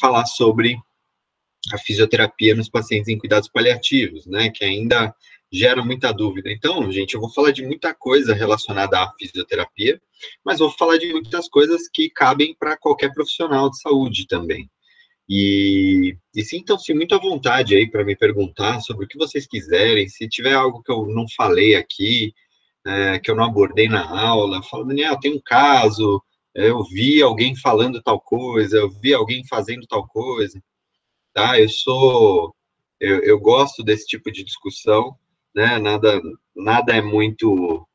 falar sobre a fisioterapia nos pacientes em cuidados paliativos, né, que ainda gera muita dúvida. Então, gente, eu vou falar de muita coisa relacionada à fisioterapia, mas vou falar de muitas coisas que cabem para qualquer profissional de saúde também. E sintam-se muito à vontade aí para me perguntar sobre o que vocês quiserem. Se tiver algo que eu não falei aqui, que eu não abordei na aula, fala, Daniel, tem um caso, eu vi alguém falando tal coisa, eu vi alguém fazendo tal coisa, tá? Eu gosto desse tipo de discussão, né? Nada é muito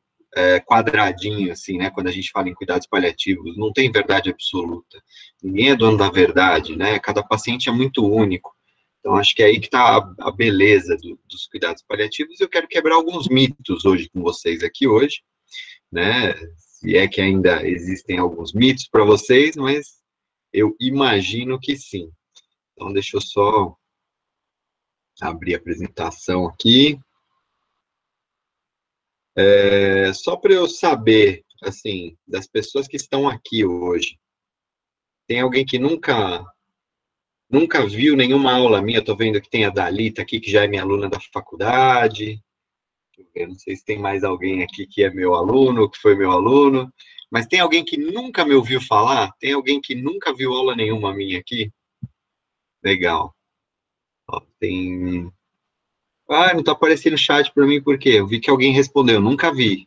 quadradinho, assim, né? Quando a gente fala em cuidados paliativos, não tem verdade absoluta. Ninguém é dono da verdade, né? Cada paciente é muito único. Então, acho que é aí que está a beleza dos cuidados paliativos. Eu quero quebrar alguns mitos hoje com vocês aqui hoje, né? Se é que ainda existem alguns mitos para vocês, mas eu imagino que sim. Então, deixa eu só abrir a apresentação aqui. Só para eu saber, assim, das pessoas que estão aqui hoje, tem alguém que nunca viu nenhuma aula minha? Estou vendo que tem a Dalita aqui, que já é minha aluna da faculdade. Eu não sei se tem mais alguém aqui que é meu aluno, que foi meu aluno, mas tem alguém que nunca me ouviu falar? Tem alguém que nunca viu aula nenhuma minha aqui? Legal. Ó, tem... Ah, não está aparecendo o chat para mim, por quê? Eu vi que alguém respondeu, nunca vi.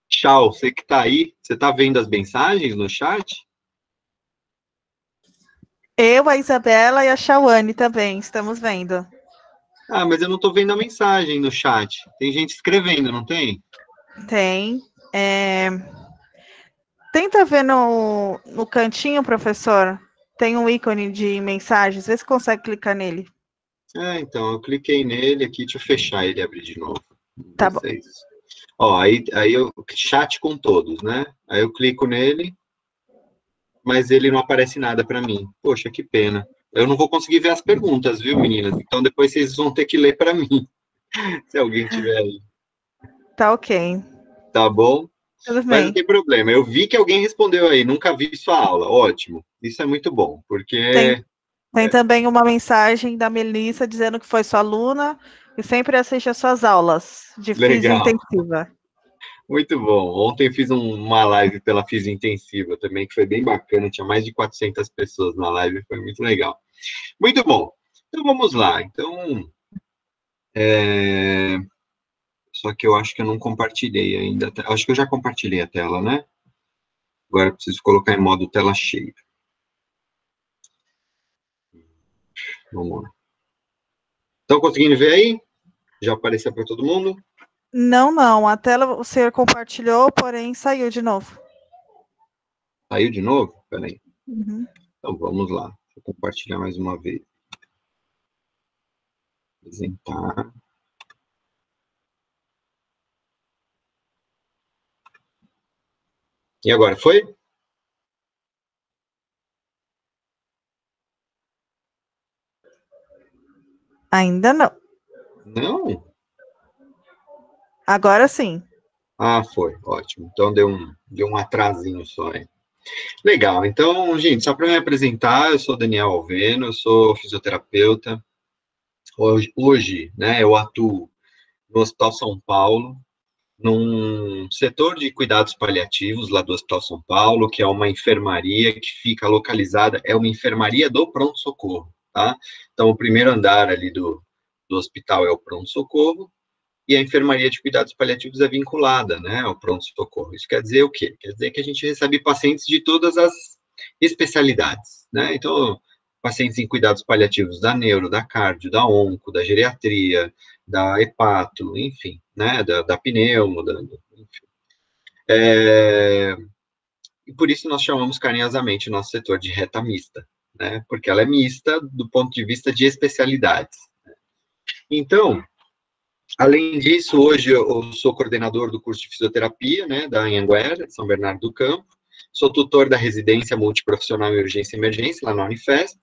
Tchau, você que está aí, você está vendo as mensagens no chat? Eu, a Isabela e a Chauane também, estamos vendo. Ah, mas eu não estou vendo a mensagem no chat. Tem gente escrevendo, não tem? Tem. Tenta ver no cantinho, professor. Tem um ícone de mensagens. Vê se consegue clicar nele. Então, eu cliquei nele aqui, deixa eu fechar ele e abrir de novo. Tá bom. Ó, aí eu chat com todos, né? Aí eu clico nele, mas ele não aparece nada para mim. Poxa, que pena. Eu não vou conseguir ver as perguntas, viu, meninas? Então depois vocês vão ter que ler para mim, se alguém tiver aí. Tá ok. Tá bom? Tudo Mas não bem. tem problema. Eu vi que alguém respondeu aí, nunca vi sua aula. Ótimo. Isso é muito bom, porque... Tem também uma mensagem da Melissa dizendo que foi sua aluna e sempre assiste às suas aulas de física Legal. intensiva. Muito bom. Ontem fiz uma live pela Física Intensiva também, que foi bem bacana. Tinha mais de 400 pessoas na live, foi muito legal. Muito bom. Então, vamos lá. Então, só que eu acho que eu não compartilhei ainda. Acho que eu já compartilhei a tela, né? Agora eu preciso colocar em modo tela cheia. Vamos lá. Estão conseguindo ver aí? Já apareceu para todo mundo? Não. A tela você compartilhou, porém saiu de novo. Saiu de novo? Peraí. Uhum. Então, vamos lá. Vou compartilhar mais uma vez. Apresentar. E agora, foi? Ainda não. Não? Agora sim. Ah, foi. Ótimo. Então, deu um atrasinho só aí. Legal. Então, gente, só para me apresentar, eu sou Daniel Alveno, eu sou fisioterapeuta. Hoje, né, eu atuo no Hospital São Paulo, num setor de cuidados paliativos lá do Hospital São Paulo, que é uma enfermaria que fica localizada, é uma enfermaria do pronto-socorro, tá? Então, o primeiro andar ali do hospital é o pronto-socorro, e a enfermaria de cuidados paliativos é vinculada, né, ao pronto-socorro. Isso quer dizer o quê? Quer dizer que a gente recebe pacientes de todas as especialidades, né? Então, pacientes em cuidados paliativos da neuro, da cardio, da onco, da geriatria, da hepato, enfim, né, da pneumo, enfim. E por isso nós chamamos carinhosamente o nosso setor de reta mista, né, porque ela é mista do ponto de vista de especialidades. Então, além disso, hoje eu sou coordenador do curso de fisioterapia, né, da Anhanguera, de São Bernardo do Campo, sou tutor da residência multiprofissional em urgência e emergência, lá na Unifesp,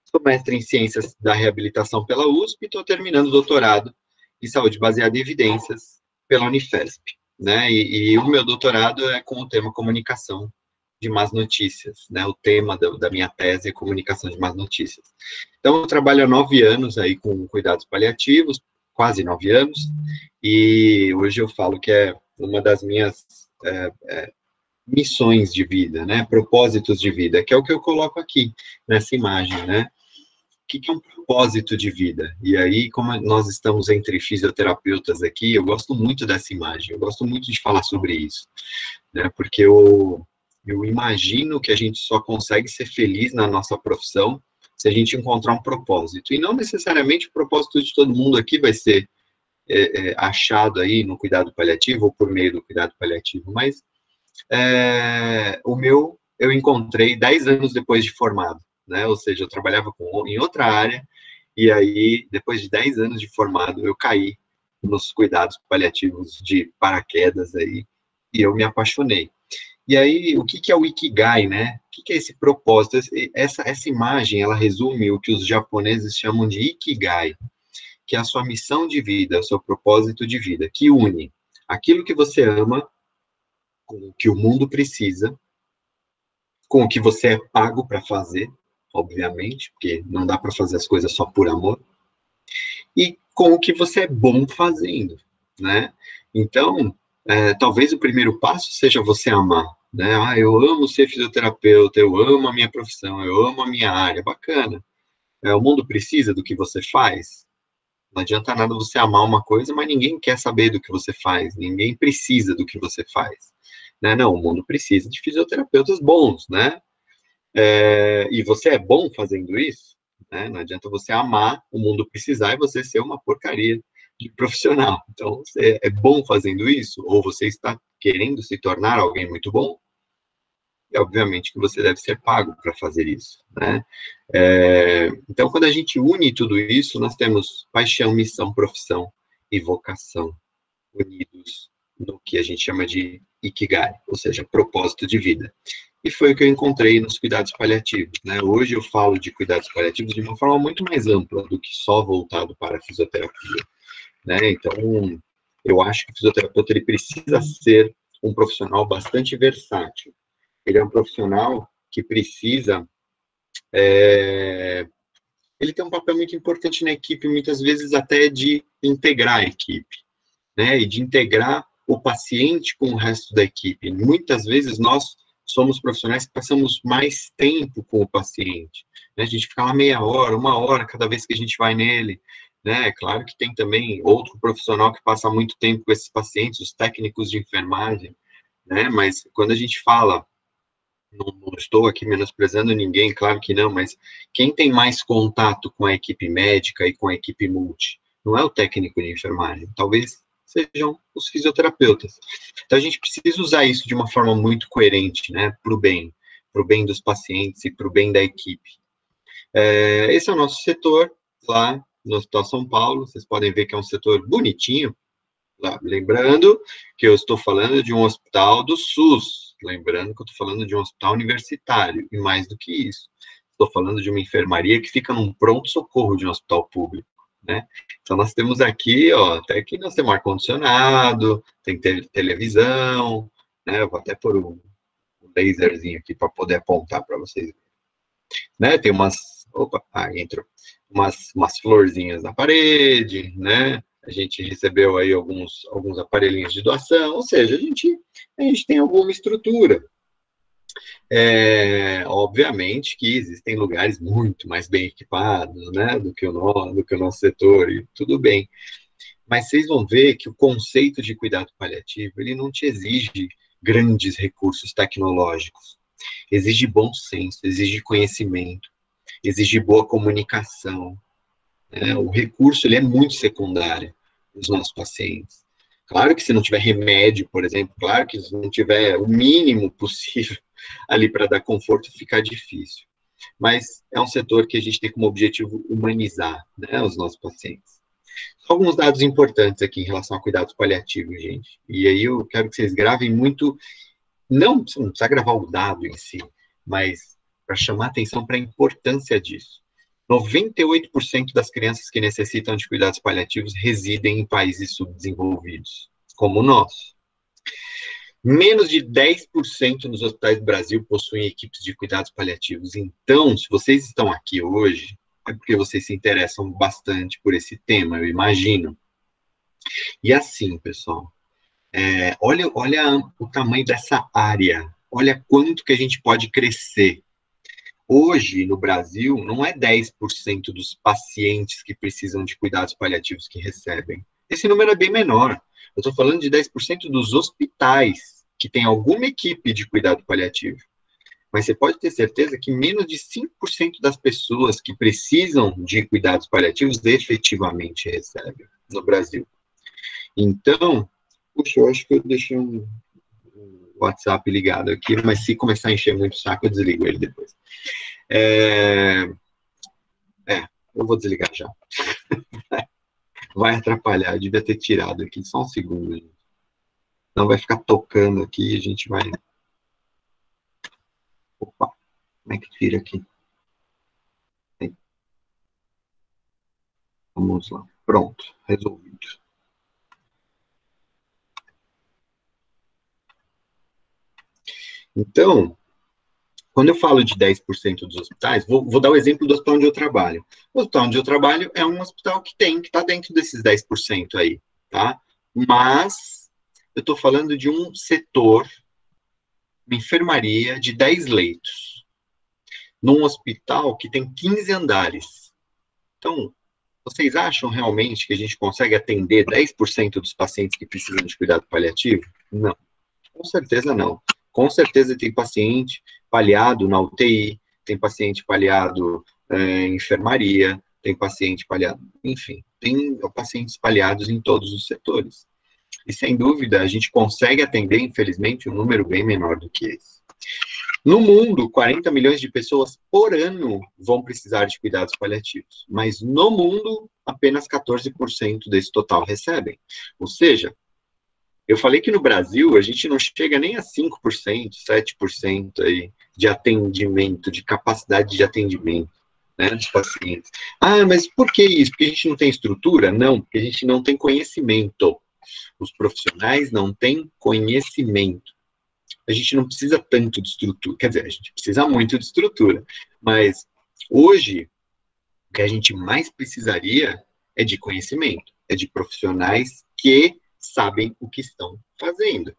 sou mestre em ciências da reabilitação pela USP e estou terminando o doutorado em saúde baseada em evidências pela Unifesp, né, e o meu doutorado é com o tema comunicação de más notícias, né? O tema da minha tese é comunicação de más notícias. Então, eu trabalho há 9 anos aí com cuidados paliativos, quase 9 anos, e hoje eu falo que é uma das minhas missões de vida, né? Propósitos de vida, que é o que eu coloco aqui, nessa imagem, né? O que é um propósito de vida? E aí, como nós estamos entre fisioterapeutas aqui, eu gosto muito dessa imagem, eu gosto muito de falar sobre isso, né? Porque eu imagino que a gente só consegue ser feliz na nossa profissão se a gente encontrar um propósito. E não necessariamente o propósito de todo mundo aqui vai ser achado aí no cuidado paliativo ou por meio do cuidado paliativo, mas o meu eu encontrei 10 anos depois de formado, né? Ou seja, eu trabalhava em outra área, e aí, depois de 10 anos de formado, eu caí nos cuidados paliativos de paraquedas aí, e eu me apaixonei. E aí, o que é o Ikigai, né? O que é esse propósito? Essa imagem, ela resume o que os japoneses chamam de Ikigai, que é a sua missão de vida, o seu propósito de vida, que une aquilo que você ama com o que o mundo precisa, com o que você é pago para fazer, obviamente, porque não dá para fazer as coisas só por amor, e com o que você é bom fazendo, né? Então, talvez o primeiro passo seja você amar, né? Ah, eu amo ser fisioterapeuta, eu amo a minha profissão, eu amo a minha área, bacana. O mundo precisa do que você faz? Não adianta nada você amar uma coisa, mas ninguém quer saber do que você faz, ninguém precisa do que você faz, né? Não, o mundo precisa de fisioterapeutas bons, né? E você é bom fazendo isso, né? Não adianta você amar o mundo precisar e você ser uma porcaria de profissional. Então, você é bom fazendo isso, ou você está querendo se tornar alguém muito bom, é obviamente que você deve ser pago para fazer isso, né? Então, quando a gente une tudo isso, nós temos paixão, missão, profissão e vocação unidos no que a gente chama de Ikigai, ou seja, propósito de vida. E foi o que eu encontrei nos cuidados paliativos, né? Hoje eu falo de cuidados paliativos de uma forma muito mais ampla do que só voltado para a fisioterapia, né? Então, eu acho que o fisioterapeuta ele precisa ser um profissional bastante versátil. Ele é um profissional que precisa ele tem um papel muito importante na equipe, muitas vezes até de integrar a equipe, né? E de integrar o paciente com o resto da equipe. Muitas vezes nós somos profissionais que passamos mais tempo com o paciente, né? A gente fica lá meia hora, 1 hora cada vez que a gente vai nele, né? Claro que tem também outro profissional que passa muito tempo com esses pacientes, os técnicos de enfermagem, né? Mas quando a gente fala, não estou aqui menosprezando ninguém, claro que não, mas quem tem mais contato com a equipe médica e com a equipe multi? Não é o técnico de enfermagem, talvez sejam os fisioterapeutas. Então, a gente precisa usar isso de uma forma muito coerente, né, para o bem dos pacientes e para o bem da equipe. Esse é o nosso setor lá no Hospital São Paulo, vocês podem ver que é um setor bonitinho, lá. Lembrando que eu estou falando de um hospital do SUS, lembrando que eu estou falando de um hospital universitário, e mais do que isso, estou falando de uma enfermaria que fica num pronto-socorro de um hospital público, né? Então, nós temos aqui, ó, até que nós temos ar-condicionado, tem televisão, né? Eu vou até pôr um laserzinho aqui para poder apontar para vocês, né? Tem entrou, umas florzinhas na parede, né? A gente recebeu aí alguns aparelhinhos de doação, ou seja, a gente tem alguma estrutura. Obviamente que existem lugares muito mais bem equipados, né, do que o nosso setor, e tudo bem. Mas vocês vão ver que o conceito de cuidado paliativo, ele não te exige grandes recursos tecnológicos. Exige bom senso, exige conhecimento, exige boa comunicação, né? O recurso ele é muito secundário nos nossos pacientes. Claro que se não tiver remédio, por exemplo, claro que se não tiver o mínimo possível ali para dar conforto, fica difícil. Mas é um setor que a gente tem como objetivo humanizar, né, os nossos pacientes. Só alguns dados importantes aqui em relação a cuidados paliativos, gente. E aí eu quero que vocês gravem muito, você não precisa gravar o dado em si, mas para chamar atenção para a importância disso. 98% das crianças que necessitam de cuidados paliativos residem em países subdesenvolvidos, como o nosso. Menos de 10% nos hospitais do Brasil possuem equipes de cuidados paliativos. Então, se vocês estão aqui hoje, é porque vocês se interessam bastante por esse tema, eu imagino. E assim, pessoal, olha o tamanho dessa área, olha quanto que a gente pode crescer. Hoje, no Brasil, não é 10% dos pacientes que precisam de cuidados paliativos que recebem. Esse número é bem menor. Eu estou falando de 10% dos hospitais que têm alguma equipe de cuidado paliativo. Mas você pode ter certeza que menos de 5% das pessoas que precisam de cuidados paliativos efetivamente recebem no Brasil. Então, puxa, eu acho que eu deixei um WhatsApp ligado aqui, mas se começar a encher muito o saco, eu desligo ele depois. Eu vou desligar já. Vai atrapalhar, eu devia ter tirado aqui, só um segundo. Gente. Não vai ficar tocando aqui, a gente vai... Opa, como é que tira aqui? Vamos lá, pronto, resolvido. Então, quando eu falo de 10% dos hospitais, vou dar o exemplo do hospital onde eu trabalho. O hospital onde eu trabalho é um hospital que está dentro desses 10% aí, tá? Mas eu estou falando de um setor, uma enfermaria de 10 leitos, num hospital que tem 15 andares. Então, vocês acham realmente que a gente consegue atender 10% dos pacientes que precisam de cuidado paliativo? Não, com certeza não. Com certeza tem paciente paliado na UTI, tem paciente paliado em enfermaria, tem paciente paliado, enfim, tem pacientes paliados em todos os setores. E, sem dúvida, a gente consegue atender, infelizmente, um número bem menor do que esse. No mundo, 40 milhões de pessoas por ano vão precisar de cuidados paliativos, mas no mundo, apenas 14% desse total recebem. Ou seja, eu falei que no Brasil a gente não chega nem a 5%, 7% aí de atendimento, de capacidade de atendimento, né, dos pacientes. Ah, mas por que isso? Porque a gente não tem estrutura? Não, porque a gente não tem conhecimento. Os profissionais não têm conhecimento. A gente não precisa tanto de estrutura, quer dizer, a gente precisa muito de estrutura, mas hoje o que a gente mais precisaria é de conhecimento, é de profissionais que sabem o que estão fazendo.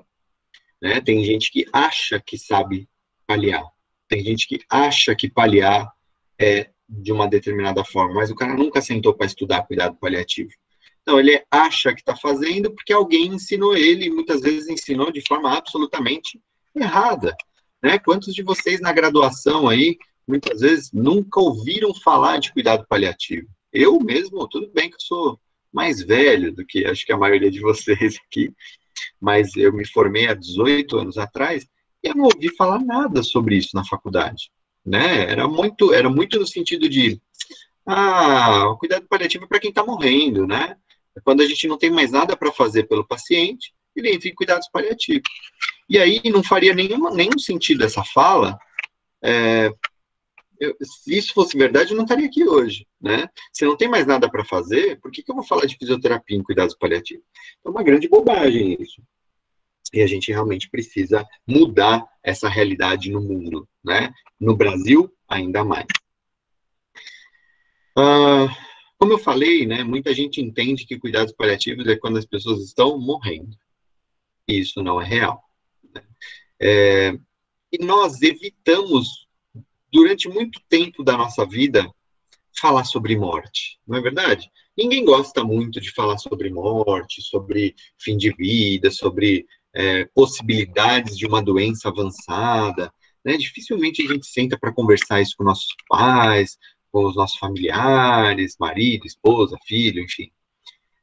Né? Tem gente que acha que sabe paliar, tem gente que acha que paliar é de uma determinada forma, mas o cara nunca sentou para estudar cuidado paliativo. Então, ele acha que está fazendo porque alguém ensinou ele, e muitas vezes ensinou de forma absolutamente errada. Né? Quantos de vocês na graduação aí, muitas vezes, nunca ouviram falar de cuidado paliativo? Eu mesmo, tudo bem que eu sou mais velho do que acho que a maioria de vocês aqui, mas eu me formei há 18 anos atrás e eu não ouvi falar nada sobre isso na faculdade. Né? Era muito no sentido de o cuidado paliativo é para quem está morrendo, né? Quando a gente não tem mais nada para fazer pelo paciente, ele entra em cuidados paliativos. E aí não faria nenhum sentido essa fala. Se isso fosse verdade, eu não estaria aqui hoje, né? Se não tem mais nada para fazer, por que eu vou falar de fisioterapia em cuidados paliativos? É uma grande bobagem isso. E a gente realmente precisa mudar essa realidade no mundo, né? No Brasil, ainda mais. Como eu falei, né, muita gente entende que cuidados paliativos é quando as pessoas estão morrendo. E isso não é real. Né? E nós evitamos, durante muito tempo da nossa vida, falar sobre morte, não é verdade? Ninguém gosta muito de falar sobre morte, sobre fim de vida, sobre possibilidades de uma doença avançada. Né? Dificilmente a gente senta para conversar isso com nossos pais, com os nossos familiares, marido, esposa, filho, enfim.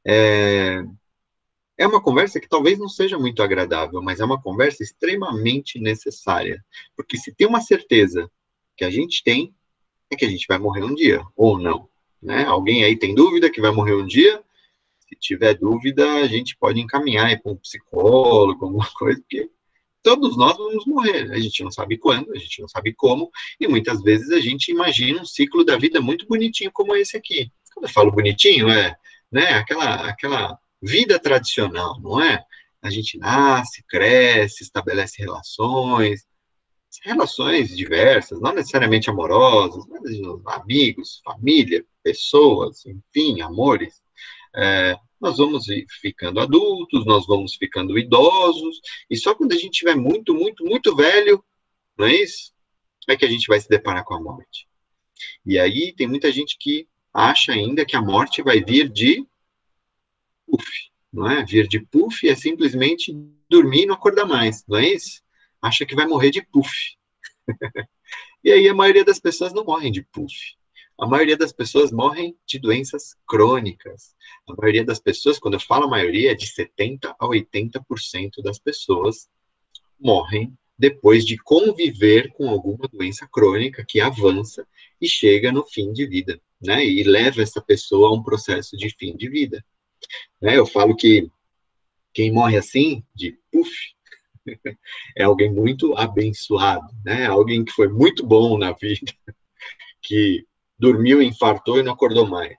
É uma conversa que talvez não seja muito agradável, mas é uma conversa extremamente necessária. Porque se tem uma certeza que a gente tem, é que a gente vai morrer um dia, ou não. Né? Alguém aí tem dúvida que vai morrer um dia? Se tiver dúvida, a gente pode encaminhar para um psicólogo, alguma coisa, porque todos nós vamos morrer. A gente não sabe quando, a gente não sabe como, e muitas vezes a gente imagina um ciclo da vida muito bonitinho como esse aqui. Quando eu falo bonitinho, né, aquela vida tradicional, não é? A gente nasce, cresce, estabelece relações diversas, não necessariamente amorosas, mas amigos, família, pessoas, enfim, amores. Nós vamos ficando adultos, nós vamos ficando idosos, e só quando a gente estiver muito, muito, muito velho, não é isso? É que a gente vai se deparar com a morte. E aí tem muita gente que acha ainda que a morte vai vir de puff, não é? Vir de puff é simplesmente dormir e não acordar mais, não é isso? Acha que vai morrer de puff. E aí a maioria das pessoas não morrem de puff. A maioria das pessoas morrem de doenças crônicas. A maioria das pessoas, quando eu falo a maioria, é de 70% a 80% das pessoas morrem depois de conviver com alguma doença crônica que avança e chega no fim de vida, né? E leva essa pessoa a um processo de fim de vida. Né? Eu falo que quem morre assim, de puff, é alguém muito abençoado, né? Alguém que foi muito bom na vida, que dormiu, infartou e não acordou mais.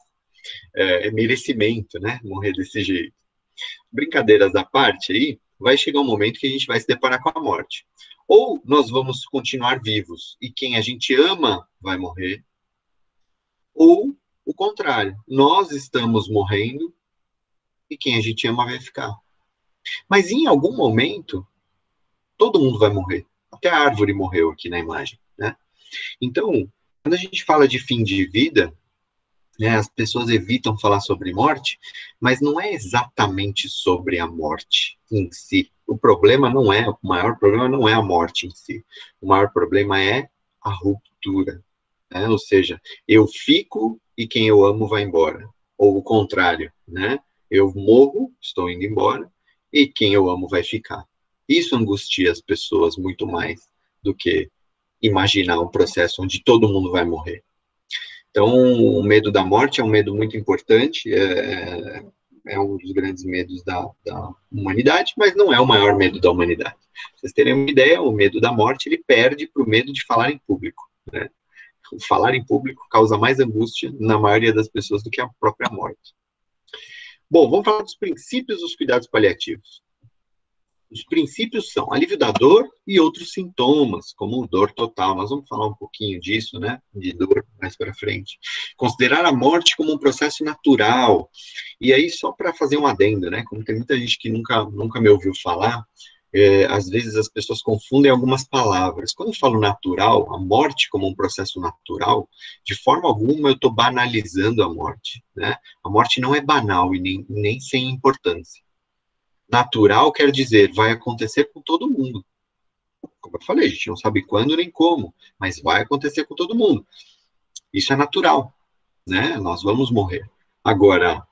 É merecimento, né? Morrer desse jeito. Brincadeiras à parte aí, vai chegar um momento que a gente vai se deparar com a morte. Ou nós vamos continuar vivos e quem a gente ama vai morrer, ou o contrário, nós estamos morrendo e quem a gente ama vai ficar. Mas em algum momento, todo mundo vai morrer. Até a árvore morreu aqui na imagem, né? Então, quando a gente fala de fim de vida, né, as pessoas evitam falar sobre morte, mas não é exatamente sobre a morte em si. O maior problema não é a morte em si. O maior problema é a ruptura, né? Ou seja, eu fico e quem eu amo vai embora. Ou o contrário, né? Eu morro, estou indo embora, e quem eu amo vai ficar. Isso angustia as pessoas muito mais do que imaginar um processo onde todo mundo vai morrer. Então, o medo da morte é um medo muito importante, é um dos grandes medos da humanidade, mas não é o maior medo da humanidade. Pra vocês terem uma ideia, o medo da morte, ele perde para o medo de falar em público, né? O falar em público causa mais angústia na maioria das pessoas do que a própria morte. Bom, vamos falar dos princípios dos cuidados paliativos. Os princípios são alívio da dor e outros sintomas, como dor total. Nós vamos falar um pouquinho disso, né? De dor mais para frente. Considerar a morte como um processo natural. E aí, só para fazer um adendo, né? Como tem muita gente que nunca me ouviu falar, às vezes as pessoas confundem algumas palavras. Quando eu falo natural, a morte como um processo natural, de forma alguma eu estou banalizando a morte, né? A morte não é banal e nem sem importância. Natural quer dizer, vai acontecer com todo mundo. Como eu falei, a gente não sabe quando nem como, mas vai acontecer com todo mundo. Isso é natural, né? Nós vamos morrer. Agora,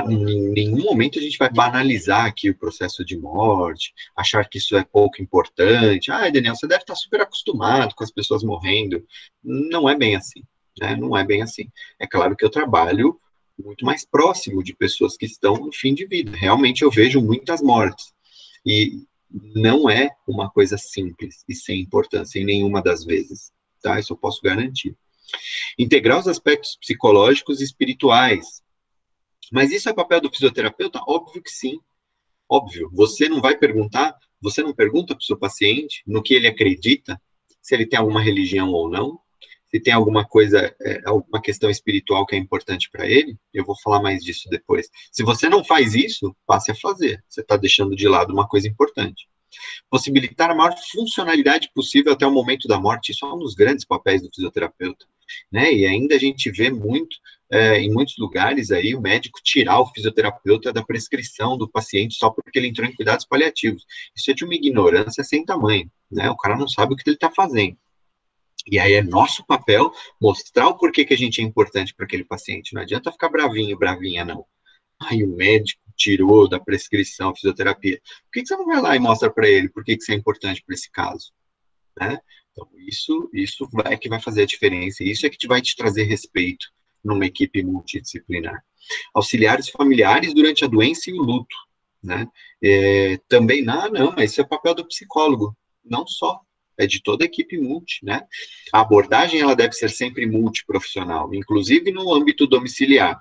em nenhum momento a gente vai banalizar aqui o processo de morte, achar que isso é pouco importante. Ah, Daniel, você deve estar super acostumado com as pessoas morrendo. Não é bem assim, né? Não é bem assim. É claro que eu trabalho muito mais próximo de pessoas que estão no fim de vida. Realmente eu vejo muitas mortes. E não é uma coisa simples e sem importância em nenhuma das vezes, tá? Isso eu posso garantir. Integrar os aspectos psicológicos e espirituais. Mas isso é papel do fisioterapeuta? Óbvio que sim. Óbvio. Você não vai perguntar, você não pergunta para o seu paciente no que ele acredita, se ele tem alguma religião ou não, se tem alguma coisa, alguma questão espiritual que é importante para ele, eu vou falar mais disso depois. Se você não faz isso, passe a fazer. Você está deixando de lado uma coisa importante. Possibilitar a maior funcionalidade possível até o momento da morte, isso é um dos grandes papéis do fisioterapeuta, né? E ainda a gente vê muito, em muitos lugares aí, o médico tirar o fisioterapeuta da prescrição do paciente só porque ele entrou em cuidados paliativos. Isso é de uma ignorância sem tamanho, né? O cara não sabe o que ele está fazendo. E aí é nosso papel mostrar o porquê que a gente é importante para aquele paciente. Não adianta ficar bravinho, bravinha, não. Aí o médico tirou da prescrição a fisioterapia. Por que você não vai lá e mostra para ele por que isso é importante para esse caso? Né? Então, isso é que vai fazer a diferença. Isso é que vai te trazer respeito numa equipe multidisciplinar. Auxiliar os familiares durante a doença e o luto. Né? Também, não, mas isso é papel do psicólogo. Não só. É de toda a equipe multi, né? A abordagem, ela deve ser sempre multiprofissional, inclusive no âmbito domiciliar.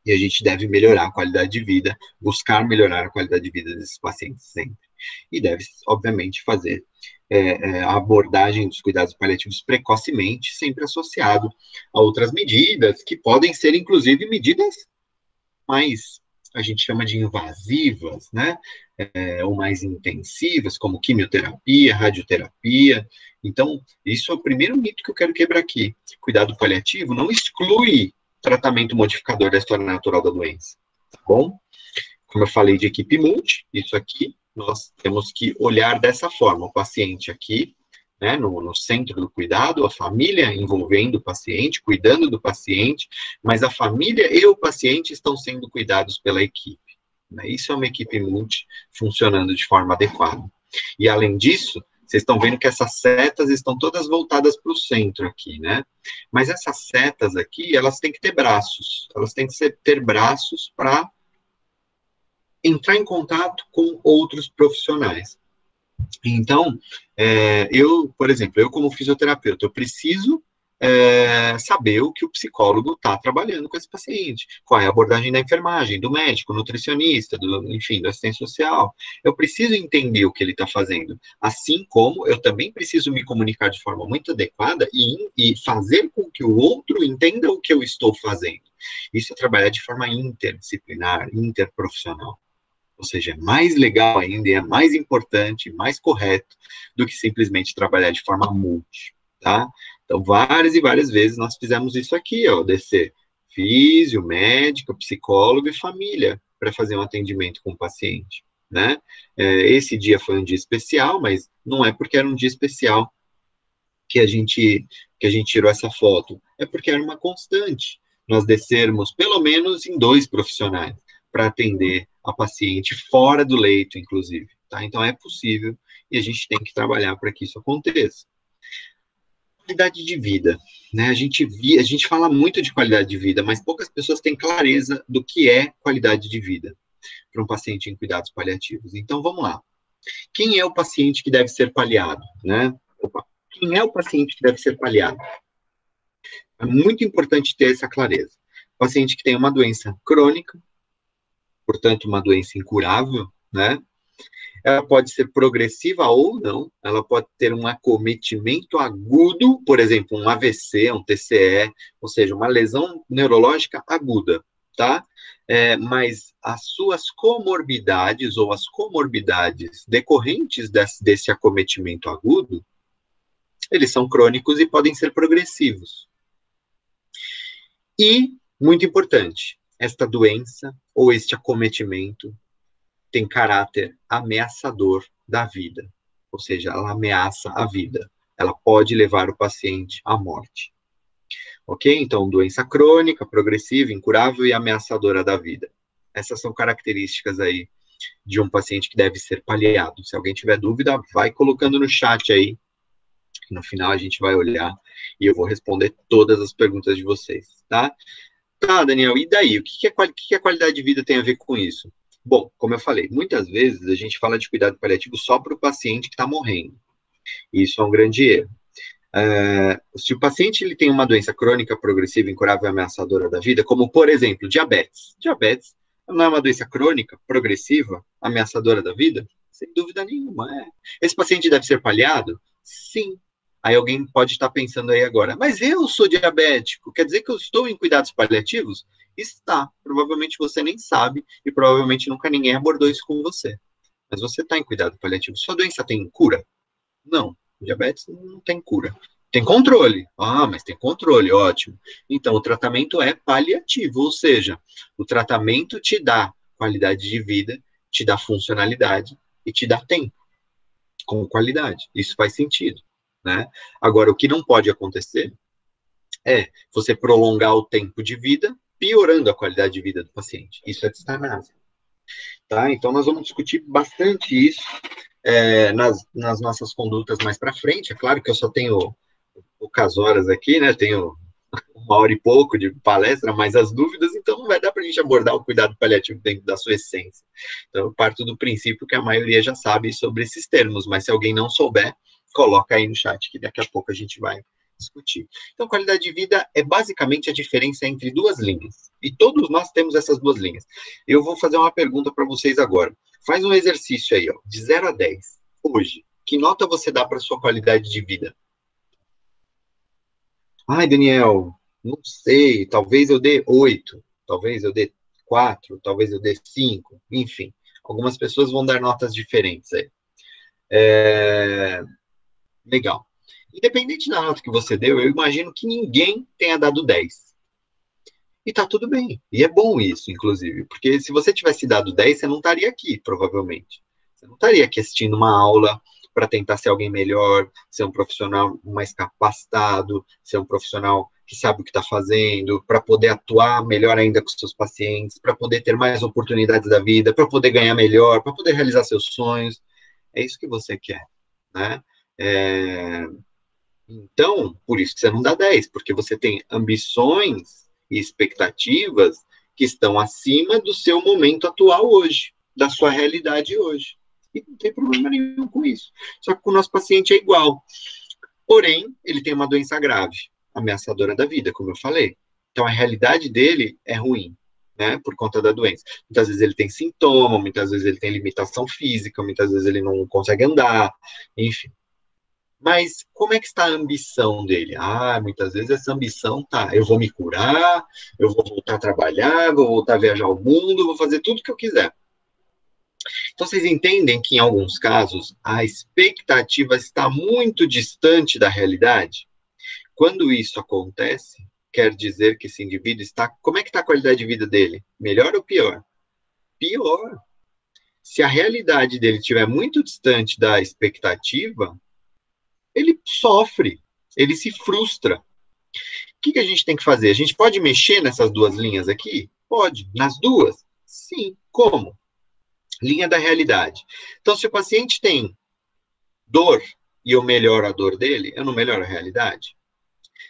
E a gente deve melhorar a qualidade de vida, buscar melhorar a qualidade de vida desses pacientes sempre. E deve, obviamente, fazer a abordagem dos cuidados paliativos precocemente, sempre associado a outras medidas, que podem ser, inclusive, medidas mais, a gente chama de invasivas, né? Ou mais intensivas, como quimioterapia, radioterapia. Então, isso é o primeiro mito que eu quero quebrar aqui. Cuidado paliativo não exclui tratamento modificador da história natural da doença, tá bom? Como eu falei de equipe multi, isso aqui, nós temos que olhar dessa forma, o paciente aqui, né, no centro do cuidado, a família envolvendo o paciente, cuidando do paciente, mas a família e o paciente estão sendo cuidados pela equipe. Né? Isso é uma equipe multi funcionando de forma adequada. E, além disso, vocês estão vendo que essas setas estão todas voltadas para o centro aqui, né? Mas essas setas aqui, elas têm que ter braços. Elas têm que ter braços para entrar em contato com outros profissionais. Então, por exemplo, eu como fisioterapeuta, eu preciso saber o que o psicólogo está trabalhando com esse paciente, qual é a abordagem da enfermagem, do médico, nutricionista, enfim, do assistente social. Eu preciso entender o que ele está fazendo, assim como eu também preciso me comunicar de forma muito adequada e fazer com que o outro entenda o que eu estou fazendo. Isso é trabalhar de forma interdisciplinar, interprofissional. Ou seja, é mais legal ainda, é mais importante, mais correto do que simplesmente trabalhar de forma multi, tá? Então, várias e várias vezes nós fizemos isso aqui, ó, descer físio, médico, psicólogo e família para fazer um atendimento com o paciente, né? Esse dia foi um dia especial, mas não é porque era um dia especial que a gente tirou essa foto, é porque era uma constante nós descermos pelo menos em 2 profissionais para atender a paciente fora do leito, inclusive, tá? Então é possível e a gente tem que trabalhar para que isso aconteça. Qualidade de vida, né? A gente fala muito de qualidade de vida, mas poucas pessoas têm clareza do que é qualidade de vida para um paciente em cuidados paliativos. Então vamos lá. Quem é o paciente que deve ser paliado, né? Quem é o paciente que deve ser paliado? É muito importante ter essa clareza. Paciente que tem uma doença crônica, portanto, uma doença incurável, né? Ela pode ser progressiva ou não, ela pode ter um acometimento agudo, por exemplo, um AVC, um TCE, ou seja, uma lesão neurológica aguda, tá? Mas as suas comorbidades ou as comorbidades decorrentes desse acometimento agudo, eles são crônicos e podem ser progressivos. E, muito importante, esta doença ou este acometimento tem caráter ameaçador da vida, ou seja, ela ameaça a vida, ela pode levar o paciente à morte. Ok? Então, doença crônica, progressiva, incurável e ameaçadora da vida. Essas são características aí de um paciente que deve ser paliado. Se alguém tiver dúvida, vai colocando no chat aí, que no final a gente vai olhar e eu vou responder todas as perguntas de vocês, tá? Tá, Daniel, e daí? O que a qualidade de vida tem a ver com isso? Bom, como eu falei, muitas vezes a gente fala de cuidado paliativo só para o paciente que está morrendo. Isso é um grande erro. Se o paciente ele tem uma doença crônica, progressiva, incurável e ameaçadora da vida, como, por exemplo, diabetes. Diabetes não é uma doença crônica, progressiva, ameaçadora da vida? Sem dúvida nenhuma, é. Esse paciente deve ser paliado? Sim. Aí alguém pode estar pensando aí agora, mas eu sou diabético, quer dizer que eu estou em cuidados paliativos? Está. Provavelmente você nem sabe e provavelmente nunca ninguém abordou isso com você. Mas você está em cuidado paliativo. Sua doença tem cura? Não. Diabetes não tem cura. Tem controle. Ah, mas tem controle, ótimo. Então, o tratamento é paliativo, ou seja, o tratamento te dá qualidade de vida, te dá funcionalidade e te dá tempo com qualidade. Isso faz sentido, né? Agora, o que não pode acontecer é você prolongar o tempo de vida, piorando a qualidade de vida do paciente. Isso é destacável. Tá? Então, nós vamos discutir bastante isso nas nossas condutas mais para frente. É claro que eu só tenho poucas horas aqui, né? Tenho 1 hora e pouco de palestra, mas as dúvidas, então não vai dar para a gente abordar o cuidado paliativo dentro da sua essência. Então, eu parto do princípio que a maioria já sabe sobre esses termos, mas se alguém não souber, coloca aí no chat, que daqui a pouco a gente vai discutir. Então, qualidade de vida é basicamente a diferença entre duas linhas. E todos nós temos essas duas linhas. Eu vou fazer uma pergunta para vocês agora. Faz um exercício aí, ó, de 0 a 10. Hoje, que nota você dá para sua qualidade de vida? Ai, Daniel, não sei, talvez eu dê 8, talvez eu dê 4, talvez eu dê 5, enfim. Algumas pessoas vão dar notas diferentes aí. Legal. Independente da nota que você deu, eu imagino que ninguém tenha dado 10. E tá tudo bem. E é bom isso, inclusive, porque se você tivesse dado 10, você não estaria aqui, provavelmente. Você não estaria aqui assistindo uma aula para tentar ser alguém melhor, ser um profissional mais capacitado, ser um profissional que sabe o que está fazendo, para poder atuar melhor ainda com seus pacientes, para poder ter mais oportunidades da vida, para poder ganhar melhor, para poder realizar seus sonhos. É isso que você quer, né? Então, por isso que você não dá 10, porque você tem ambições e expectativas que estão acima do seu momento atual hoje, da sua realidade hoje. E não tem problema nenhum com isso. Só que com o nosso paciente é igual. Porém, ele tem uma doença grave, ameaçadora da vida, como eu falei. Então, a realidade dele é ruim, né, por conta da doença. Muitas vezes ele tem sintoma, muitas vezes ele tem limitação física, muitas vezes ele não consegue andar, enfim. Mas como é que está a ambição dele? Ah, muitas vezes essa ambição tá, eu vou me curar, eu vou voltar a trabalhar, vou voltar a viajar ao mundo, vou fazer tudo que eu quiser. Então, vocês entendem que, em alguns casos, a expectativa está muito distante da realidade? Quando isso acontece, quer dizer que esse indivíduo está... Como é que está a qualidade de vida dele? Melhor ou pior? Pior. Se a realidade dele estiver muito distante da expectativa, ele sofre, ele se frustra. O que a gente tem que fazer? A gente pode mexer nessas duas linhas aqui? Pode. Nas duas? Sim. Como? Linha da realidade. Então, se o paciente tem dor e eu melhoro a dor dele, eu não melhoro a realidade?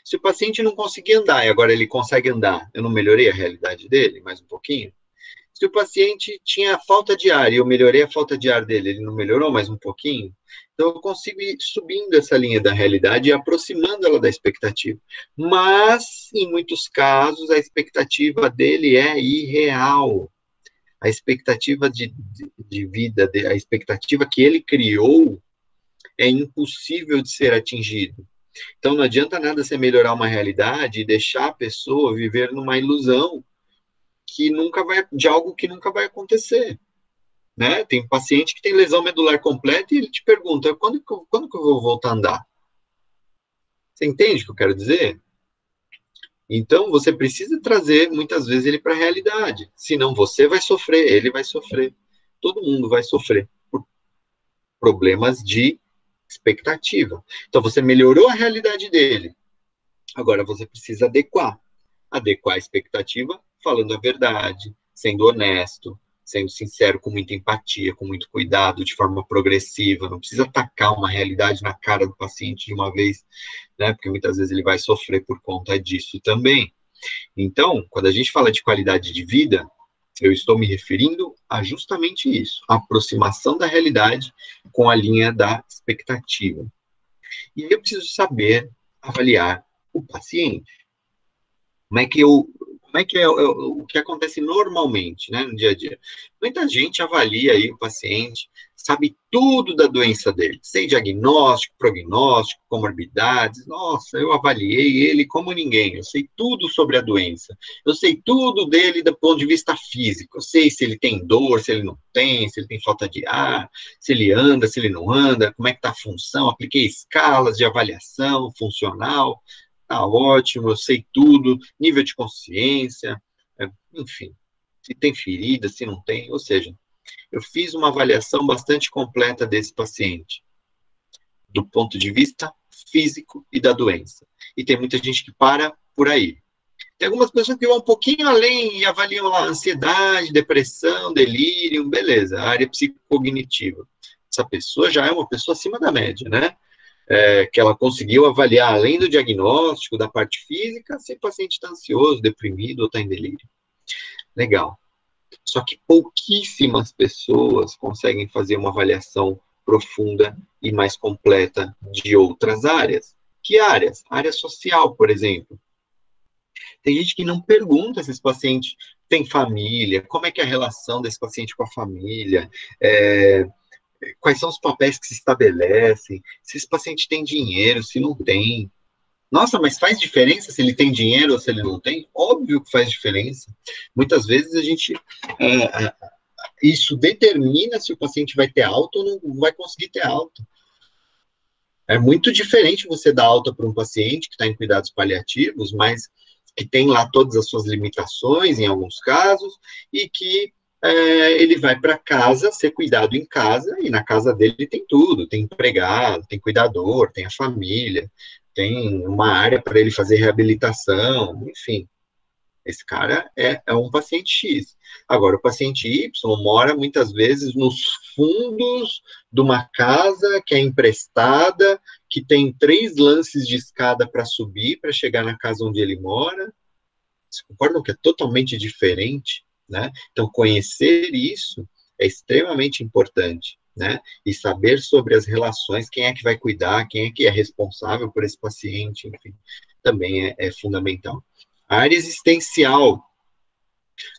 Se o paciente não conseguir andar e agora ele consegue andar, eu não melhorei a realidade dele mais um pouquinho? Se o paciente tinha falta de ar e eu melhorei a falta de ar dele, ele não melhorou mais um pouquinho? Então, eu consigo ir subindo essa linha da realidade e aproximando ela da expectativa. Mas, em muitos casos, a expectativa dele é irreal. A expectativa de vida, a expectativa que ele criou é impossível de ser atingido. Então, não adianta nada você melhorar uma realidade e deixar a pessoa viver numa ilusão que nunca vai, de algo que nunca vai acontecer. Né? Tem paciente que tem lesão medular completa e ele te pergunta, quando que eu vou voltar a andar? Você entende o que eu quero dizer? Então, você precisa trazer, muitas vezes, ele para a realidade. Senão, você vai sofrer, ele vai sofrer. Todo mundo vai sofrer por problemas de expectativa. Então, você melhorou a realidade dele. Agora, você precisa adequar. Adequar a expectativa, falando a verdade, sendo honesto, sendo sincero, com muita empatia, com muito cuidado, de forma progressiva. Não precisa atacar uma realidade na cara do paciente de uma vez, né? Porque muitas vezes ele vai sofrer por conta disso também. Então, quando a gente fala de qualidade de vida, eu estou me referindo a justamente isso, a aproximação da realidade com a linha da expectativa. E eu preciso saber avaliar o paciente. Como é que é o que acontece normalmente, né, no dia a dia? Muita gente avalia aí o paciente, sabe tudo da doença dele, sei diagnóstico, prognóstico, comorbidades. Nossa, eu avaliei ele como ninguém, eu sei tudo sobre a doença, eu sei tudo dele do ponto de vista físico, eu sei se ele tem dor, se ele não tem, se ele tem falta de ar, se ele anda, se ele não anda, como é que está a função, apliquei escalas de avaliação funcional. Tá ótimo, eu sei tudo, nível de consciência, enfim, se tem ferida, se não tem, ou seja, eu fiz uma avaliação bastante completa desse paciente, do ponto de vista físico e da doença. E tem muita gente que para por aí. Tem algumas pessoas que vão um pouquinho além e avaliam lá ansiedade, depressão, delírio, beleza, área psicognitiva. Essa pessoa já é uma pessoa acima da média, né? Que ela conseguiu avaliar, além do diagnóstico, da parte física, se o paciente está ansioso, deprimido ou está em delírio. Legal. Só que pouquíssimas pessoas conseguem fazer uma avaliação profunda e mais completa de outras áreas. Que áreas? Área social, por exemplo. Tem gente que não pergunta se esse paciente tem família, como é que é a relação desse paciente com a família, quais são os papéis que se estabelecem, se esse paciente tem dinheiro, se não tem. Nossa, mas faz diferença se ele tem dinheiro ou se ele não tem? Óbvio que faz diferença. Muitas vezes a gente isso determina se o paciente vai ter alta ou não vai conseguir ter alta. É muito diferente você dar alta para um paciente que está em cuidados paliativos, mas que tem lá todas as suas limitações, em alguns casos, e que ele vai para casa ser cuidado em casa, e na casa dele tem tudo, tem empregado, tem cuidador, tem a família, tem uma área para ele fazer reabilitação, enfim. Esse cara é um paciente X. Agora, o paciente Y mora muitas vezes nos fundos de uma casa que é emprestada, que tem 3 lances de escada para subir, para chegar na casa onde ele mora. Vocês concordam que é totalmente diferente, né? Então, conhecer isso é extremamente importante, né? E saber sobre as relações, quem é que vai cuidar, quem é que é responsável por esse paciente, enfim, também é fundamental. A área existencial.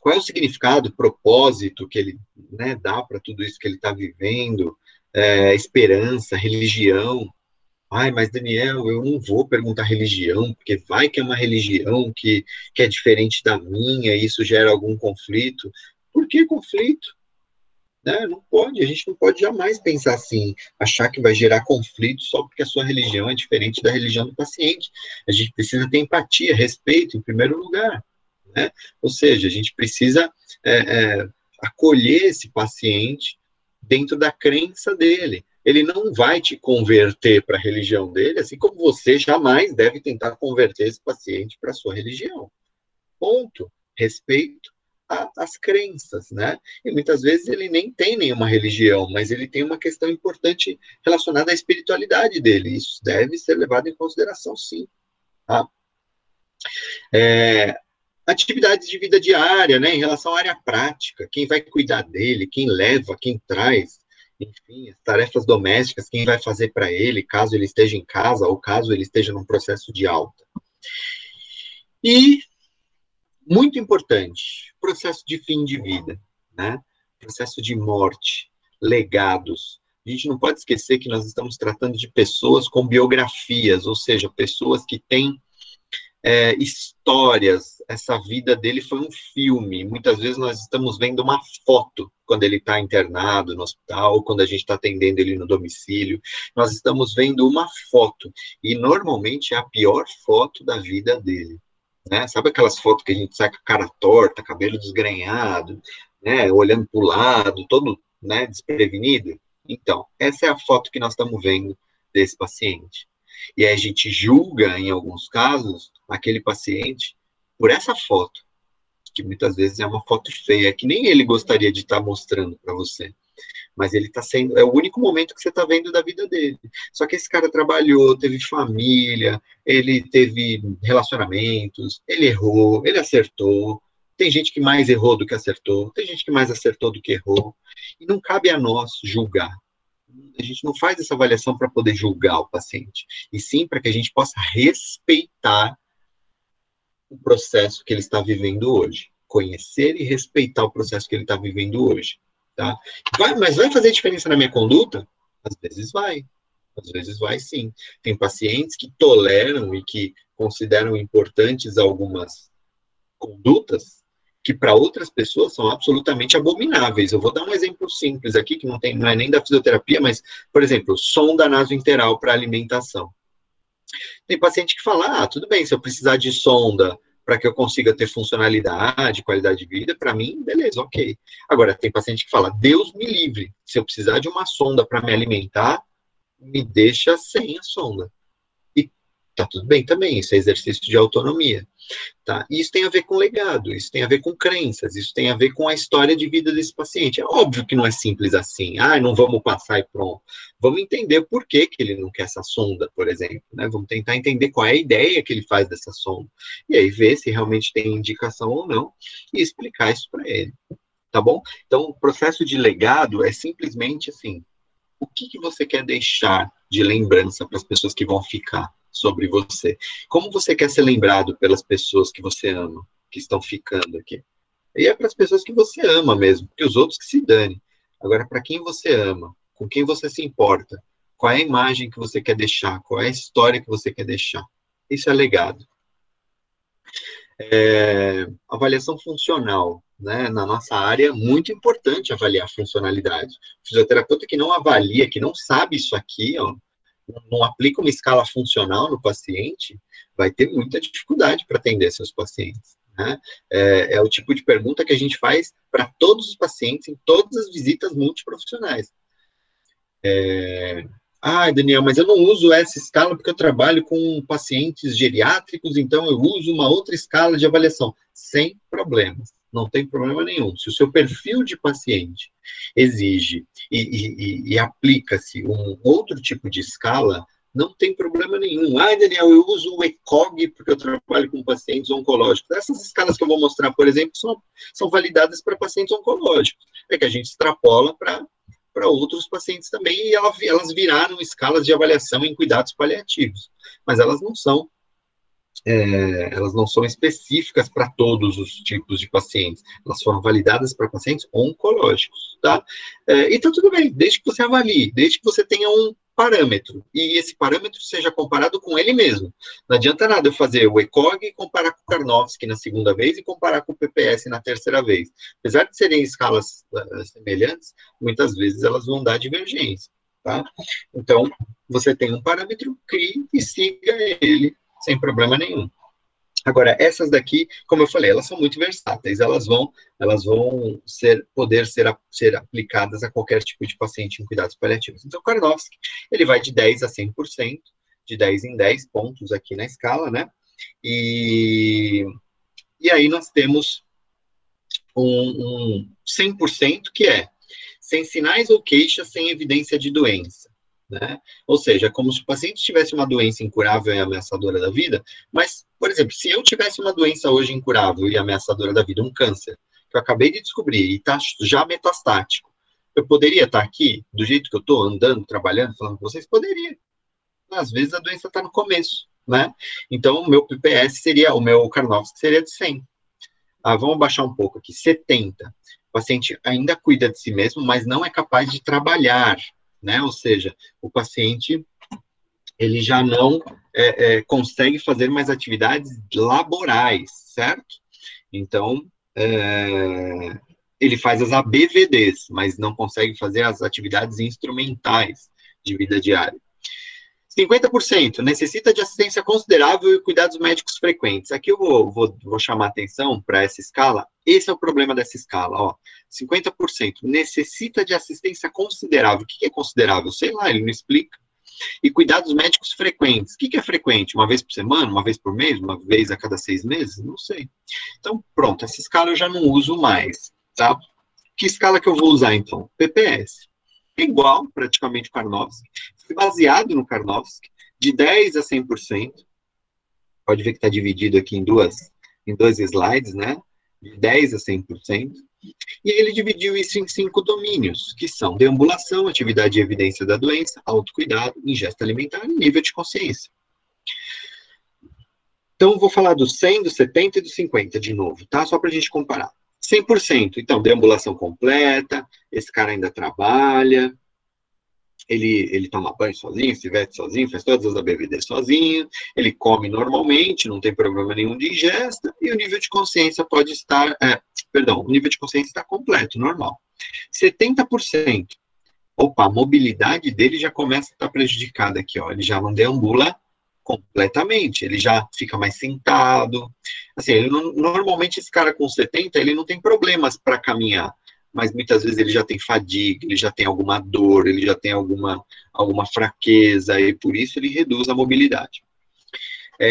Qual é o significado, propósito que ele, né, dá para tudo isso que ele está vivendo? Esperança, religião. Ai, mas Daniel, eu não vou perguntar religião, porque vai que é uma religião que é diferente da minha, e isso gera algum conflito. Por que conflito? Né? Não pode, a gente não pode jamais pensar assim, achar que vai gerar conflito só porque a sua religião é diferente da religião do paciente. A gente precisa ter empatia, respeito, em primeiro lugar. Né? Ou seja, a gente precisa acolher esse paciente dentro da crença dele. Ele não vai te converter para a religião dele, assim como você jamais deve tentar converter esse paciente para a sua religião. Ponto. Respeito às crenças, né? E muitas vezes ele nem tem nenhuma religião, mas ele tem uma questão importante relacionada à espiritualidade dele. Isso deve ser levado em consideração, sim. Tá? Atividades de vida diária, né, em relação à área prática, quem vai cuidar dele, quem leva, quem traz, enfim, as tarefas domésticas, quem vai fazer para ele, caso ele esteja em casa ou caso ele esteja num processo de alta. E, muito importante, processo de fim de vida, né, processo de morte, legados. A gente não pode esquecer que nós estamos tratando de pessoas com biografias, ou seja, pessoas que têm histórias. Essa vida dele foi um filme. Muitas vezes nós estamos vendo uma foto quando ele está internado no hospital, quando a gente está atendendo ele no domicílio. Nós estamos vendo uma foto, e normalmente é a pior foto da vida dele. Né? Sabe aquelas fotos que a gente sai com a cara torta, cabelo desgrenhado, né? Olhando para o lado, todo, né, desprevenido? Então, essa é a foto que nós estamos vendo desse paciente. E aí a gente julga, em alguns casos, aquele paciente por essa foto, que muitas vezes é uma foto feia, que nem ele gostaria de estar mostrando para você. Mas ele está sendo, é o único momento que você está vendo da vida dele. Só que esse cara trabalhou, teve família, ele teve relacionamentos, ele errou, ele acertou. Tem gente que mais errou do que acertou, tem gente que mais acertou do que errou. E não cabe a nós julgar. A gente não faz essa avaliação para poder julgar o paciente, e sim para que a gente possa respeitar o processo que ele está vivendo hoje. Conhecer e respeitar o processo que ele está vivendo hoje. Tá? Mas vai fazer diferença na minha conduta? Às vezes vai. Às vezes vai, sim. Tem pacientes que toleram e que consideram importantes algumas condutas que para outras pessoas são absolutamente abomináveis. Eu vou dar um exemplo simples aqui, que não é nem da fisioterapia, mas, por exemplo, sonda nasointeral para alimentação. Tem paciente que fala, tudo bem, se eu precisar de sonda para que eu consiga ter funcionalidade, qualidade de vida, para mim, beleza, ok. Agora, tem paciente que fala, Deus me livre, se eu precisar de uma sonda para me alimentar, me deixa sem a sonda. E tá tudo bem também, isso é exercício de autonomia. Tá? E isso tem a ver com legado, isso tem a ver com crenças, isso tem a ver com a história de vida desse paciente. É óbvio que não é simples assim, não vamos passar e pronto. Vamos entender por que ele não quer essa sonda, por exemplo. Né? Vamos tentar entender qual é a ideia que ele faz dessa sonda. E aí ver se realmente tem indicação ou não, e explicar isso para ele. Tá bom? Então, o processo de legado é simplesmente assim, o que você quer deixar de lembrança para as pessoas que vão ficar? sobre você. Como você quer ser lembrado pelas pessoas que você ama, que estão ficando aqui? E é para as pessoas que você ama mesmo, porque os outros que se dane. Agora, para quem você ama, com quem você se importa, qual é a imagem que você quer deixar, qual é a história que você quer deixar. Isso é legado. Avaliação funcional, né? Na nossa área, é muito importante avaliar a funcionalidade. O fisioterapeuta que não avalia, que não sabe isso aqui, ó, não aplica uma escala funcional no paciente, vai ter muita dificuldade para atender seus pacientes. Né? É o tipo de pergunta que a gente faz para todos os pacientes em todas as visitas multiprofissionais. Daniel, mas eu não uso essa escala porque eu trabalho com pacientes geriátricos, então eu uso uma outra escala de avaliação. Sem problemas, não tem problema nenhum. Se o seu perfil de paciente exige e aplica-se um outro tipo de escala, não tem problema nenhum. Daniel, eu uso o ECOG porque eu trabalho com pacientes oncológicos. Essas escalas que eu vou mostrar, por exemplo, são validadas para pacientes oncológicos. É que a gente extrapola para outros pacientes também, e elas viraram escalas de avaliação em cuidados paliativos, mas elas não são específicas para todos os tipos de pacientes, elas foram validadas para pacientes oncológicos, tá? E tá tudo bem, desde que você avalie, desde que você tenha um parâmetro, e esse parâmetro seja comparado com ele mesmo. Não adianta nada eu fazer o ECOG e comparar com o Karnofsky na segunda vez e comparar com o PPS na terceira vez. Apesar de serem escalas semelhantes, muitas vezes elas vão dar divergência, tá? Então, você tem um parâmetro, crie e siga ele sem problema nenhum. Agora, essas daqui, como eu falei, elas são muito versáteis, elas vão poder ser aplicadas a qualquer tipo de paciente em cuidados paliativos. Então, o Karnofsky, ele vai de 10 a 100%, de 10 em 10 pontos aqui na escala, né? E aí nós temos um 100% que é sem sinais ou queixas, sem evidência de doença. Né? Ou seja, como se o paciente tivesse uma doença incurável e ameaçadora da vida, mas, por exemplo, se eu tivesse uma doença hoje incurável e ameaçadora da vida, um câncer, que eu acabei de descobrir e está já metastático, eu poderia estar aqui, do jeito que eu estou, andando, trabalhando, falando com vocês? Poderia. Às vezes a doença está no começo, né? Então, o meu PPS seria, o meu Karnofsky seria de 100. Vamos baixar um pouco aqui, 70. O paciente ainda cuida de si mesmo, mas não é capaz de trabalhar, né? Ou seja, o paciente ele já não consegue fazer mais atividades laborais, certo? Então, ele faz as ABVDs, mas não consegue fazer as atividades instrumentais de vida diária. 50% necessita de assistência considerável e cuidados médicos frequentes. Aqui eu vou chamar atenção para essa escala. Esse é o problema dessa escala. Ó. 50% necessita de assistência considerável. O que é considerável? Sei lá, ele não explica. E cuidados médicos frequentes. O que é frequente? Uma vez por semana? Uma vez por mês? Uma vez a cada 6 meses? Não sei. Então, pronto. Essa escala eu já não uso mais. Tá? Que escala que eu vou usar, então? PPS. Igual, praticamente, o Karnofsky. Baseado no Karnofsky, de 10 a 100%, pode ver que está dividido aqui em dois slides, né? De 10 a 100%, e ele dividiu isso em 5 domínios, que são deambulação, atividade e evidência da doença, autocuidado, ingesta alimentar e nível de consciência. Então, vou falar do 100, do 70 e do 50 de novo, tá? Só para a gente comparar. 100%, então, deambulação completa, esse cara ainda trabalha, ele toma banho sozinho, se veste sozinho, faz todas as ABVDs sozinho, ele come normalmente, não tem problema nenhum de ingesta, e o nível de consciência pode estar, o nível de consciência está completo, normal. 70%, a mobilidade dele já começa a estar prejudicada aqui, ó, ele já não deambula completamente, ele já fica mais sentado, assim, normalmente esse cara com 70, ele não tem problemas para caminhar, mas muitas vezes ele já tem fadiga, ele já tem alguma dor, ele já tem alguma fraqueza, e por isso ele reduz a mobilidade.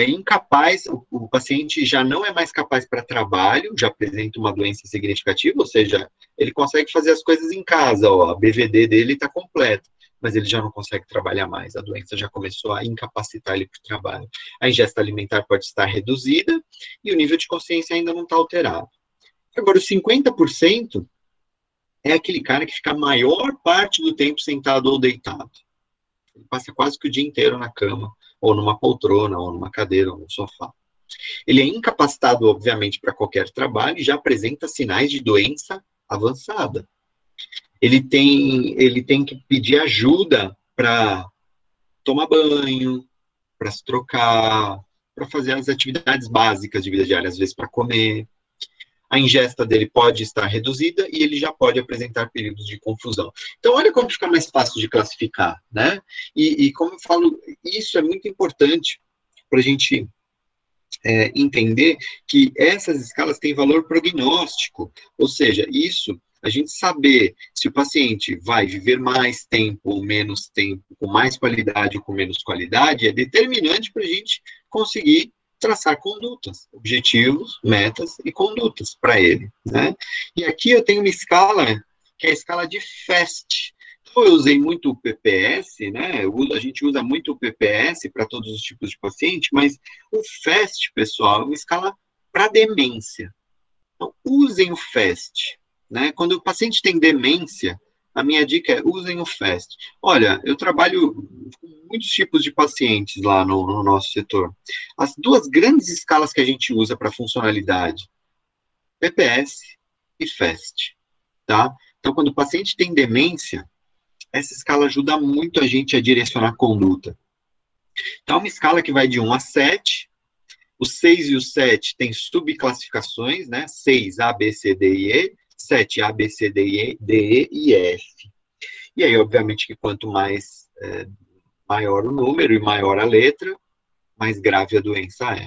Incapaz, o paciente já não é mais capaz para trabalho, já apresenta uma doença significativa, ou seja, ele consegue fazer as coisas em casa, ó, a BVD dele está completa, mas ele já não consegue trabalhar mais, a doença já começou a incapacitar ele para o trabalho. A ingesta alimentar pode estar reduzida, e o nível de consciência ainda não está alterado. Agora, os 50%, é aquele cara que fica a maior parte do tempo sentado ou deitado. Ele passa quase que o dia inteiro na cama, ou numa poltrona, ou numa cadeira, ou num sofá. Ele é incapacitado, obviamente, para qualquer trabalho e já apresenta sinais de doença avançada. Ele tem que pedir ajuda para tomar banho, para se trocar, para fazer as atividades básicas de vida diária, às vezes para comer. A ingesta dele pode estar reduzida e ele já pode apresentar períodos de confusão. Então, olha como fica mais fácil de classificar, né? E como eu falo, isso é muito importante para a gente entender que essas escalas têm valor prognóstico, ou seja, isso, a gente saber se o paciente vai viver mais tempo ou menos tempo, com mais qualidade ou com menos qualidade, é determinante para a gente conseguir traçar condutas, objetivos, metas e condutas para ele, né? E aqui eu tenho uma escala, que é a escala de FAST. Então, eu usei muito o PPS, né? A gente usa muito o PPS para todos os tipos de paciente, mas o FAST, pessoal, é uma escala para demência. Então, usem o FAST, né? Quando o paciente tem demência, a minha dica é usem o FAST. Olha, eu trabalho com muitos tipos de pacientes lá no nosso setor. As duas grandes escalas que a gente usa para funcionalidade, PPS e FAST, tá? Então, quando o paciente tem demência, essa escala ajuda muito a gente a direcionar a conduta. Então, é uma escala que vai de 1 a 7. O 6 e o 7 tem subclassificações, né? 6, A, B, C, D e E. 7, A, B, C, D, E e F. E aí, obviamente, que quanto mais maior o número e maior a letra, mais grave a doença é.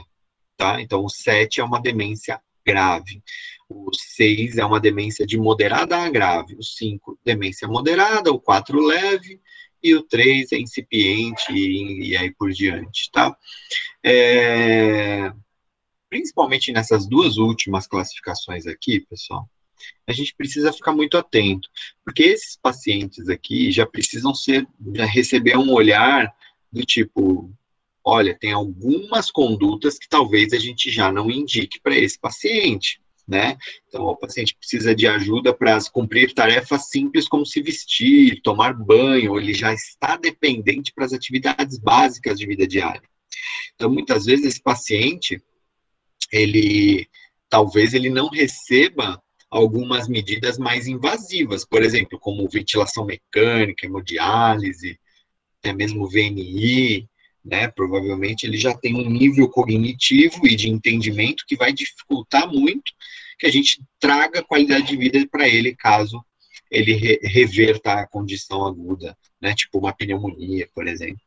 Tá? Então, o 7 é uma demência grave. O 6 é uma demência de moderada a grave. O 5, demência moderada. O 4, leve. E o 3 é incipiente e aí por diante, tá? Principalmente nessas duas últimas classificações aqui, pessoal, a gente precisa ficar muito atento, porque esses pacientes aqui já precisam já receber um olhar do tipo, olha, tem algumas condutas que talvez a gente já não indique para esse paciente, né? Então, o paciente precisa de ajuda para cumprir tarefas simples como se vestir, tomar banho, ele já está dependente para as atividades básicas de vida diária. Então, muitas vezes, esse paciente, talvez ele não receba algumas medidas mais invasivas, por exemplo, como ventilação mecânica, hemodiálise, até mesmo VNI, né? Provavelmente ele já tem um nível cognitivo e de entendimento que vai dificultar muito que a gente traga qualidade de vida para ele, caso ele reverta a condição aguda, né? Tipo uma pneumonia, por exemplo.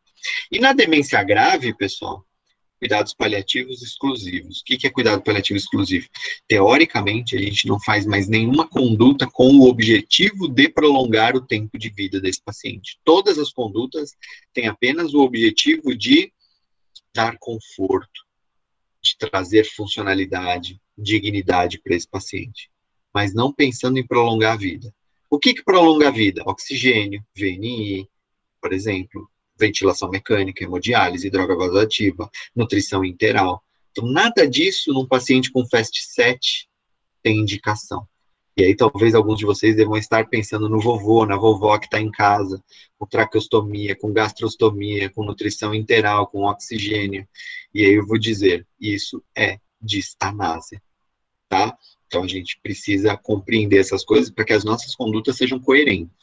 E na demência grave, pessoal, cuidados paliativos exclusivos. O que é cuidado paliativo exclusivo? Teoricamente, a gente não faz mais nenhuma conduta com o objetivo de prolongar o tempo de vida desse paciente. Todas as condutas têm apenas o objetivo de dar conforto, de trazer funcionalidade, dignidade para esse paciente, mas não pensando em prolongar a vida. O que prolonga a vida? Oxigênio, VNI, por exemplo, ventilação mecânica, hemodiálise, droga vasoativa, nutrição interal. Então, nada disso num paciente com FAST-7 tem indicação. E aí, talvez alguns de vocês devam estar pensando no vovô, na vovó que está em casa, com traqueostomia, com gastrostomia, com nutrição interal, com oxigênio. E aí eu vou dizer, isso é distanásia, tá? Então, a gente precisa compreender essas coisas para que as nossas condutas sejam coerentes.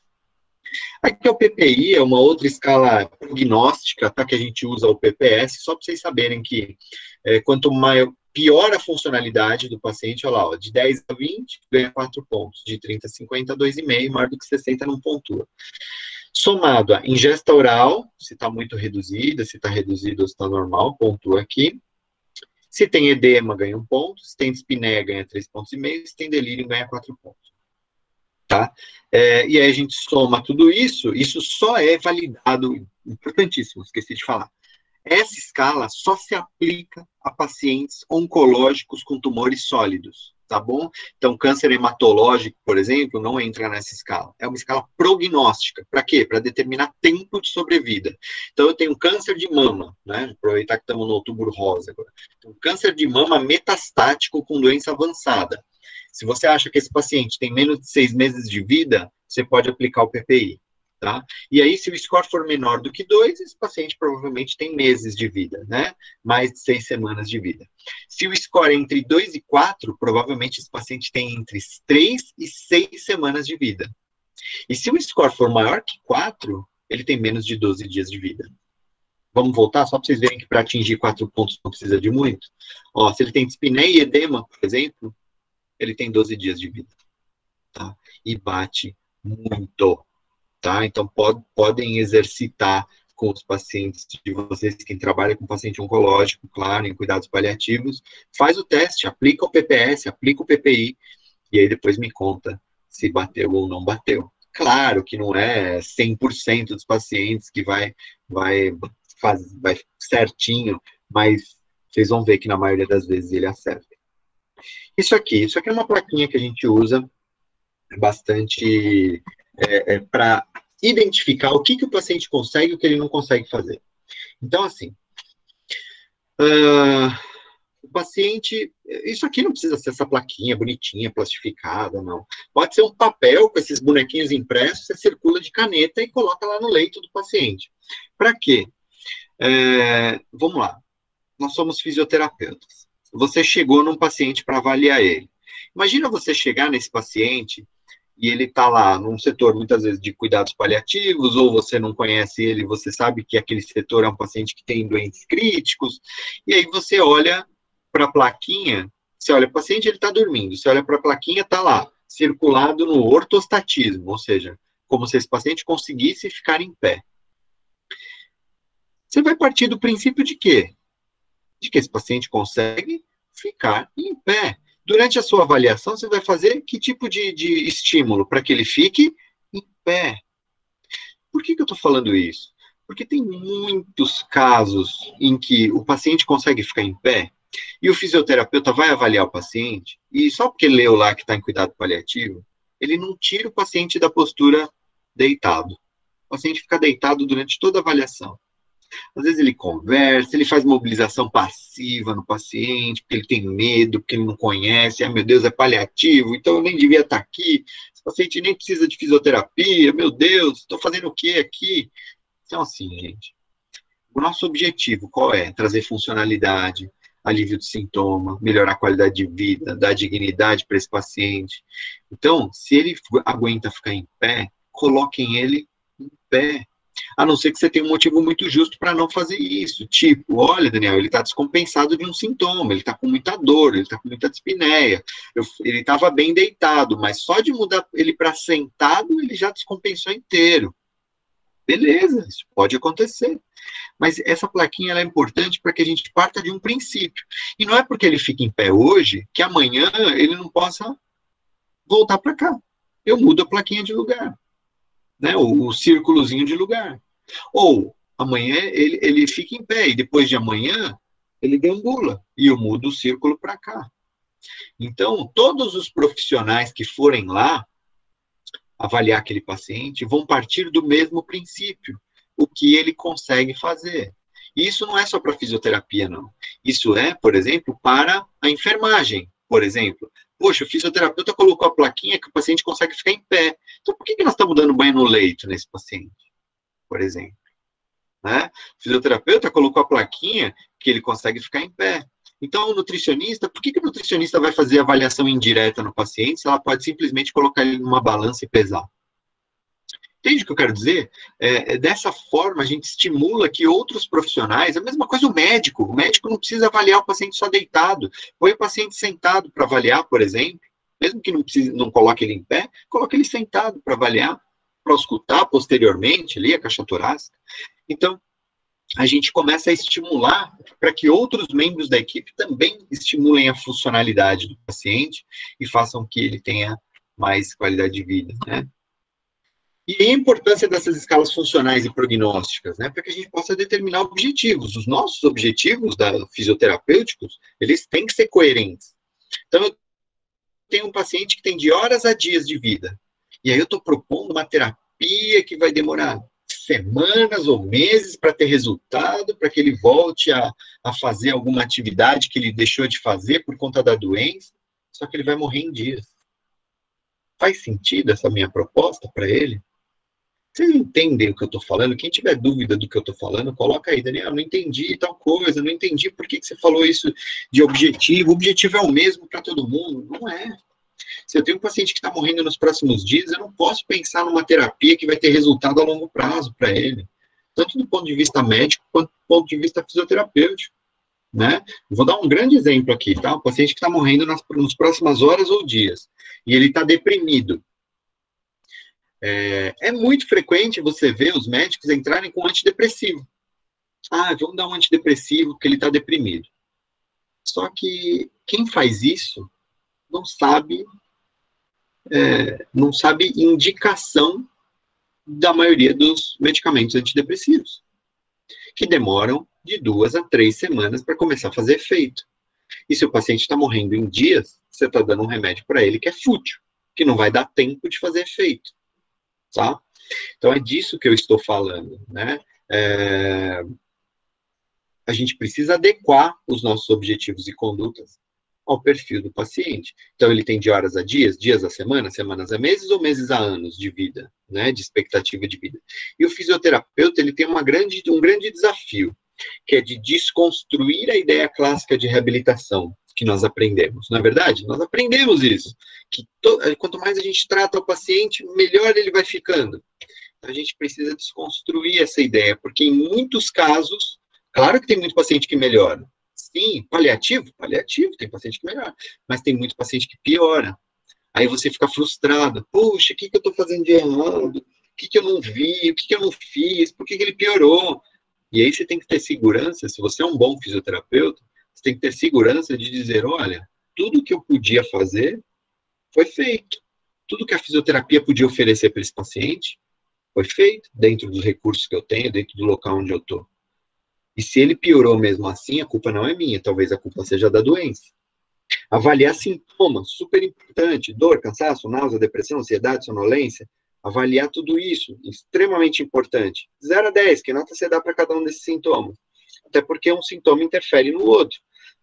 Aqui é o PPI, é uma outra escala prognóstica, tá? Que a gente usa o PPS, só para vocês saberem que quanto pior a funcionalidade do paciente, olha lá, ó, de 10 a 20, ganha 4 pontos, de 30 a 50, 2,5, maior do que 60, não pontua. Somado a ingesta oral, se está muito reduzida, se está reduzido ou se está normal, pontua aqui. Se tem edema, ganha 1 ponto, se tem dispneia, ganha 3,5 pontos, se tem delírio, ganha 4 pontos. Tá? E aí a gente soma tudo isso só é validado, importantíssimo, esqueci de falar. Essa escala só se aplica a pacientes oncológicos com tumores sólidos, tá bom? Então, câncer hematológico, por exemplo, não entra nessa escala. É uma escala prognóstica. Para quê? Para determinar tempo de sobrevida. Então, eu tenho câncer de mama, né? Aproveitar que estamos no outubro rosa agora. Então, câncer de mama metastático com doença avançada. Se você acha que esse paciente tem menos de 6 meses de vida, você pode aplicar o PPI. tá? E aí, se o score for menor do que 2, esse paciente provavelmente tem meses de vida, né? Mais de 6 semanas de vida. Se o score é entre 2 e 4, provavelmente esse paciente tem entre 3 e 6 semanas de vida. E se o score for maior que 4, ele tem menos de 12 dias de vida. Vamos voltar, só para vocês verem que para atingir 4 pontos não precisa de muito. Ó, se ele tem dispneia e edema, por exemplo, ele tem 12 dias de vida. Tá? E bate muito. Tá? Então, podem exercitar com os pacientes de vocês, quem trabalha com paciente oncológico, claro, em cuidados paliativos, faz o teste, aplica o PPS, aplica o PPI, e aí depois me conta se bateu ou não bateu. Claro que não é 100% dos pacientes que vai certinho, mas vocês vão ver que na maioria das vezes ele acerta. Isso aqui é uma plaquinha que a gente usa bastante para identificar o que o paciente consegue e o que ele não consegue fazer. Então, assim, o paciente, isso aqui não precisa ser essa plaquinha bonitinha, plastificada, não. Pode ser um papel com esses bonequinhos impressos, você circula de caneta e coloca lá no leito do paciente. Para quê? Vamos lá. Nós somos fisioterapeutas. Você chegou num paciente para avaliar ele. Imagina você chegar nesse paciente e ele está lá num setor, muitas vezes, de cuidados paliativos, ou você não conhece ele, você sabe que aquele setor é um paciente que tem doentes críticos, e aí você olha para a plaquinha, você olha para o paciente, ele está dormindo, você olha para a plaquinha, está lá, circulado no ortostatismo, ou seja, como se esse paciente conseguisse ficar em pé. Você vai partir do princípio de quê? De que esse paciente consegue ficar em pé. Durante a sua avaliação, você vai fazer que tipo de estímulo para que ele fique em pé? Por que eu estou falando isso? Porque tem muitos casos em que o paciente consegue ficar em pé e o fisioterapeuta vai avaliar o paciente e só porque leu lá que está em cuidado paliativo, ele não tira o paciente da postura deitado. O paciente fica deitado durante toda a avaliação. Às vezes ele conversa, ele faz mobilização passiva no paciente, porque ele tem medo, porque ele não conhece, meu Deus, é paliativo, então eu nem devia estar aqui, esse paciente nem precisa de fisioterapia, meu Deus, estou fazendo o que aqui? Então, assim, gente, o nosso objetivo qual é? Trazer funcionalidade, alívio de sintoma, melhorar a qualidade de vida, dar dignidade para esse paciente. Então, se ele aguenta ficar em pé, coloquem ele em pé. A não ser que você tenha um motivo muito justo para não fazer isso. Tipo, olha, Daniel, ele está descompensado de um sintoma, ele está com muita dor, ele está com muita dispneia, ele estava bem deitado, mas só de mudar ele para sentado, ele já descompensou inteiro. Beleza, isso pode acontecer. Mas essa plaquinha ela é importante para que a gente parta de um princípio. E não é porque ele fica em pé hoje, que amanhã ele não possa voltar para cá. Eu mudo a plaquinha de lugar. Né, o círculozinho de lugar. Ou, amanhã ele fica em pé, e depois de amanhã, ele deambula, e eu mudo o círculo para cá. Então, todos os profissionais que forem lá avaliar aquele paciente vão partir do mesmo princípio, o que ele consegue fazer. E isso não é só para fisioterapia, não. Isso é, por exemplo, para a enfermagem, por exemplo. Poxa, o fisioterapeuta colocou a plaquinha que o paciente consegue ficar em pé. Então, por que nós estamos dando banho no leito nesse paciente, por exemplo? Né? O fisioterapeuta colocou a plaquinha que ele consegue ficar em pé. Então, o nutricionista, por que o nutricionista vai fazer avaliação indireta no paciente se ela pode simplesmente colocar ele numa balança e pesar? Entende o que eu quero dizer? Dessa forma, a gente estimula que outros profissionais, a mesma coisa o médico não precisa avaliar o paciente só deitado, põe o paciente sentado para avaliar, por exemplo, mesmo que não coloque ele em pé, coloque ele sentado para avaliar, para escutar posteriormente ali a caixa torácica. Então, a gente começa a estimular para que outros membros da equipe também estimulem a funcionalidade do paciente e façam que ele tenha mais qualidade de vida, né? E a importância dessas escalas funcionais e prognósticas, né, para que a gente possa determinar objetivos. Os nossos objetivos fisioterapêuticos, eles têm que ser coerentes. Então, eu tenho um paciente que tem de horas a dias de vida, e aí eu estou propondo uma terapia que vai demorar semanas ou meses para ter resultado, para que ele volte a fazer alguma atividade que ele deixou de fazer por conta da doença, só que ele vai morrer em dias. Faz sentido essa minha proposta para ele? Vocês entendem o que eu estou falando? Quem tiver dúvida do que eu estou falando, coloca aí, Daniel, não entendi tal coisa, não entendi por que você falou isso de objetivo. O objetivo é o mesmo para todo mundo? Não é. Se eu tenho um paciente que está morrendo nos próximos dias, eu não posso pensar numa terapia que vai ter resultado a longo prazo para ele, tanto do ponto de vista médico quanto do ponto de vista fisioterapêutico, né? Vou dar um grande exemplo aqui, tá? Um paciente que está morrendo nas próximas horas ou dias, e ele está deprimido. É muito frequente você ver os médicos entrarem com antidepressivo. Ah, vamos dar um antidepressivo porque ele está deprimido. Só que quem faz isso não sabe indicação da maioria dos medicamentos antidepressivos, que demoram de 2 a 3 semanas para começar a fazer efeito. E se o paciente está morrendo em dias, você está dando um remédio para ele que é fútil, que não vai dar tempo de fazer efeito. Tá? Então é disso que eu estou falando, né? A gente precisa adequar os nossos objetivos e condutas ao perfil do paciente. Então ele tem de horas a dias, dias a semana, semanas a meses ou meses a anos de vida, né? De expectativa de vida. E o fisioterapeuta ele tem um grande desafio, que é de desconstruir a ideia clássica de reabilitação que nós aprendemos. Não é verdade? Nós aprendemos isso, que quanto mais a gente trata o paciente, melhor ele vai ficando. A gente precisa desconstruir essa ideia, porque em muitos casos, claro que tem muito paciente que melhora. Sim, paliativo, tem paciente que melhora, mas tem muito paciente que piora. Aí você fica frustrado. Puxa, o que eu estou fazendo de errado? O que eu não vi? O que eu não fiz? Por que ele piorou? E aí você tem que ter segurança, se você é um bom fisioterapeuta, você tem que ter segurança de dizer, olha, tudo que eu podia fazer foi feito. Tudo que a fisioterapia podia oferecer para esse paciente foi feito, dentro dos recursos que eu tenho, dentro do local onde eu estou. E se ele piorou mesmo assim, a culpa não é minha, talvez a culpa seja da doença. Avaliar sintomas, super importante, dor, cansaço, náusea, depressão, ansiedade, sonolência, avaliar tudo isso, extremamente importante. 0 a 10, que nota você dá para cada um desses sintomas? Até porque um sintoma interfere no outro.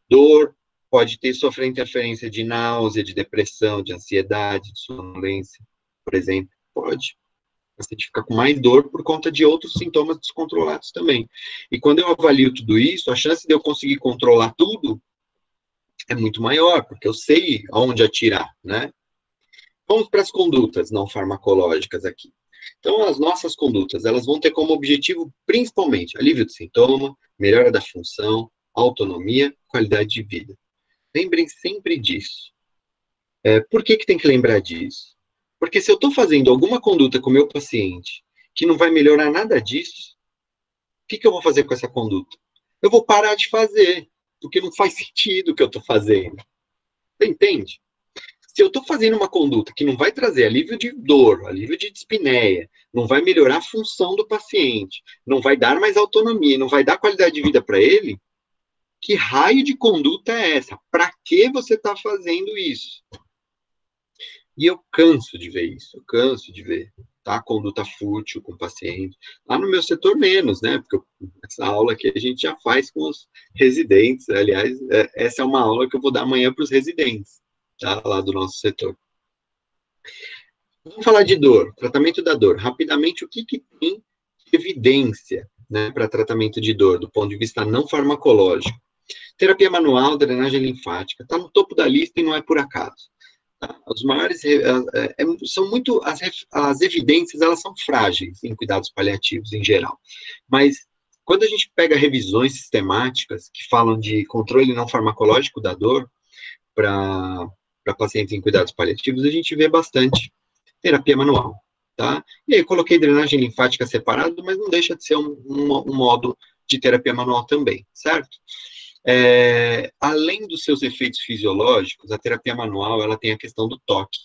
Dor pode sofrer interferência de náusea, de depressão, de ansiedade, de sonolência, por exemplo. Pode. O paciente fica com mais dor por conta de outros sintomas descontrolados também. E quando eu avalio tudo isso, a chance de eu conseguir controlar tudo é muito maior, porque eu sei aonde atirar, né? Vamos para as condutas não farmacológicas aqui. Então, as nossas condutas, elas vão ter como objetivo, principalmente, alívio do sintoma, melhora da função, autonomia, qualidade de vida. Lembrem sempre disso. Por que tem que lembrar disso? Porque se eu estou fazendo alguma conduta com o meu paciente que não vai melhorar nada disso, o que eu vou fazer com essa conduta? Eu vou parar de fazer, porque não faz sentido o que eu estou fazendo. Você entende? Se eu estou fazendo uma conduta que não vai trazer alívio de dor, alívio de dispneia, não vai melhorar a função do paciente, não vai dar mais autonomia, não vai dar qualidade de vida para ele, que raio de conduta é essa? Para que você está fazendo isso? E eu canso de ver isso, eu canso de ver, tá? Conduta fútil com o paciente. Lá no meu setor, menos, né? Porque essa aula aqui a gente já faz com os residentes. Aliás, essa é uma aula que eu vou dar amanhã para os residentes, tá? Lá do nosso setor. Vamos falar de dor, tratamento da dor. Rapidamente, o que tem de evidência, né, para tratamento de dor, do ponto de vista não farmacológico? Terapia manual, drenagem linfática, está no topo da lista e não é por acaso. Os maiores são muito as evidências, elas são frágeis em cuidados paliativos em geral, mas quando a gente pega revisões sistemáticas que falam de controle não farmacológico da dor para pacientes em cuidados paliativos, a gente vê bastante terapia manual, tá? E aí eu coloquei drenagem linfática separado, mas não deixa de ser um modo de terapia manual também, certo? Além dos seus efeitos fisiológicos, a terapia manual ela tem a questão do toque.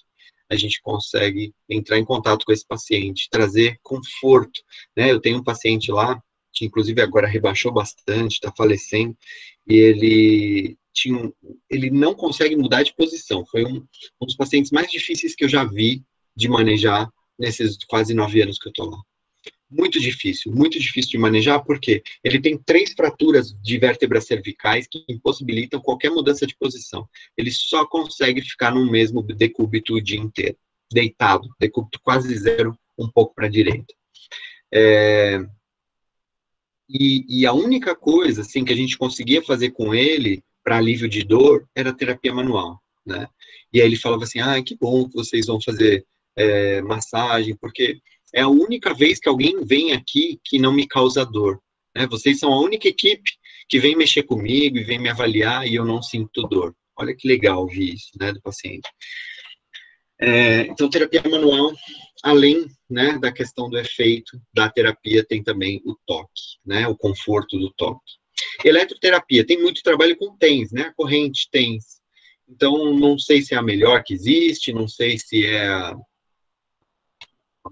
A gente consegue entrar em contato com esse paciente, trazer conforto, né? Eu tenho um paciente lá, que inclusive agora rebaixou bastante, está falecendo, e ele não consegue mudar de posição. Foi um dos pacientes mais difíceis que eu já vi de manejar nesses quase 9 anos que eu estou lá. Muito difícil de manejar, porque ele tem 3 fraturas de vértebras cervicais que impossibilitam qualquer mudança de posição. Ele só consegue ficar no mesmo decúbito o dia inteiro, deitado, decúbito quase zero, um pouco para a direita. E a única coisa, assim, que a gente conseguia fazer com ele, para alívio de dor, era terapia manual, né? E aí ele falava assim, que bom que vocês vão fazer massagem, porque é a única vez que alguém vem aqui que não me causa dor, né? Vocês são a única equipe que vem mexer comigo e vem me avaliar e eu não sinto dor. Olha que legal ouvir isso, né, do paciente. Então, terapia manual, além, né, da questão do efeito da terapia, tem também o toque, né, o conforto do toque. Eletroterapia, tem muito trabalho com TENS, né, a corrente TENS. Então, não sei se é a melhor que existe, não sei se é a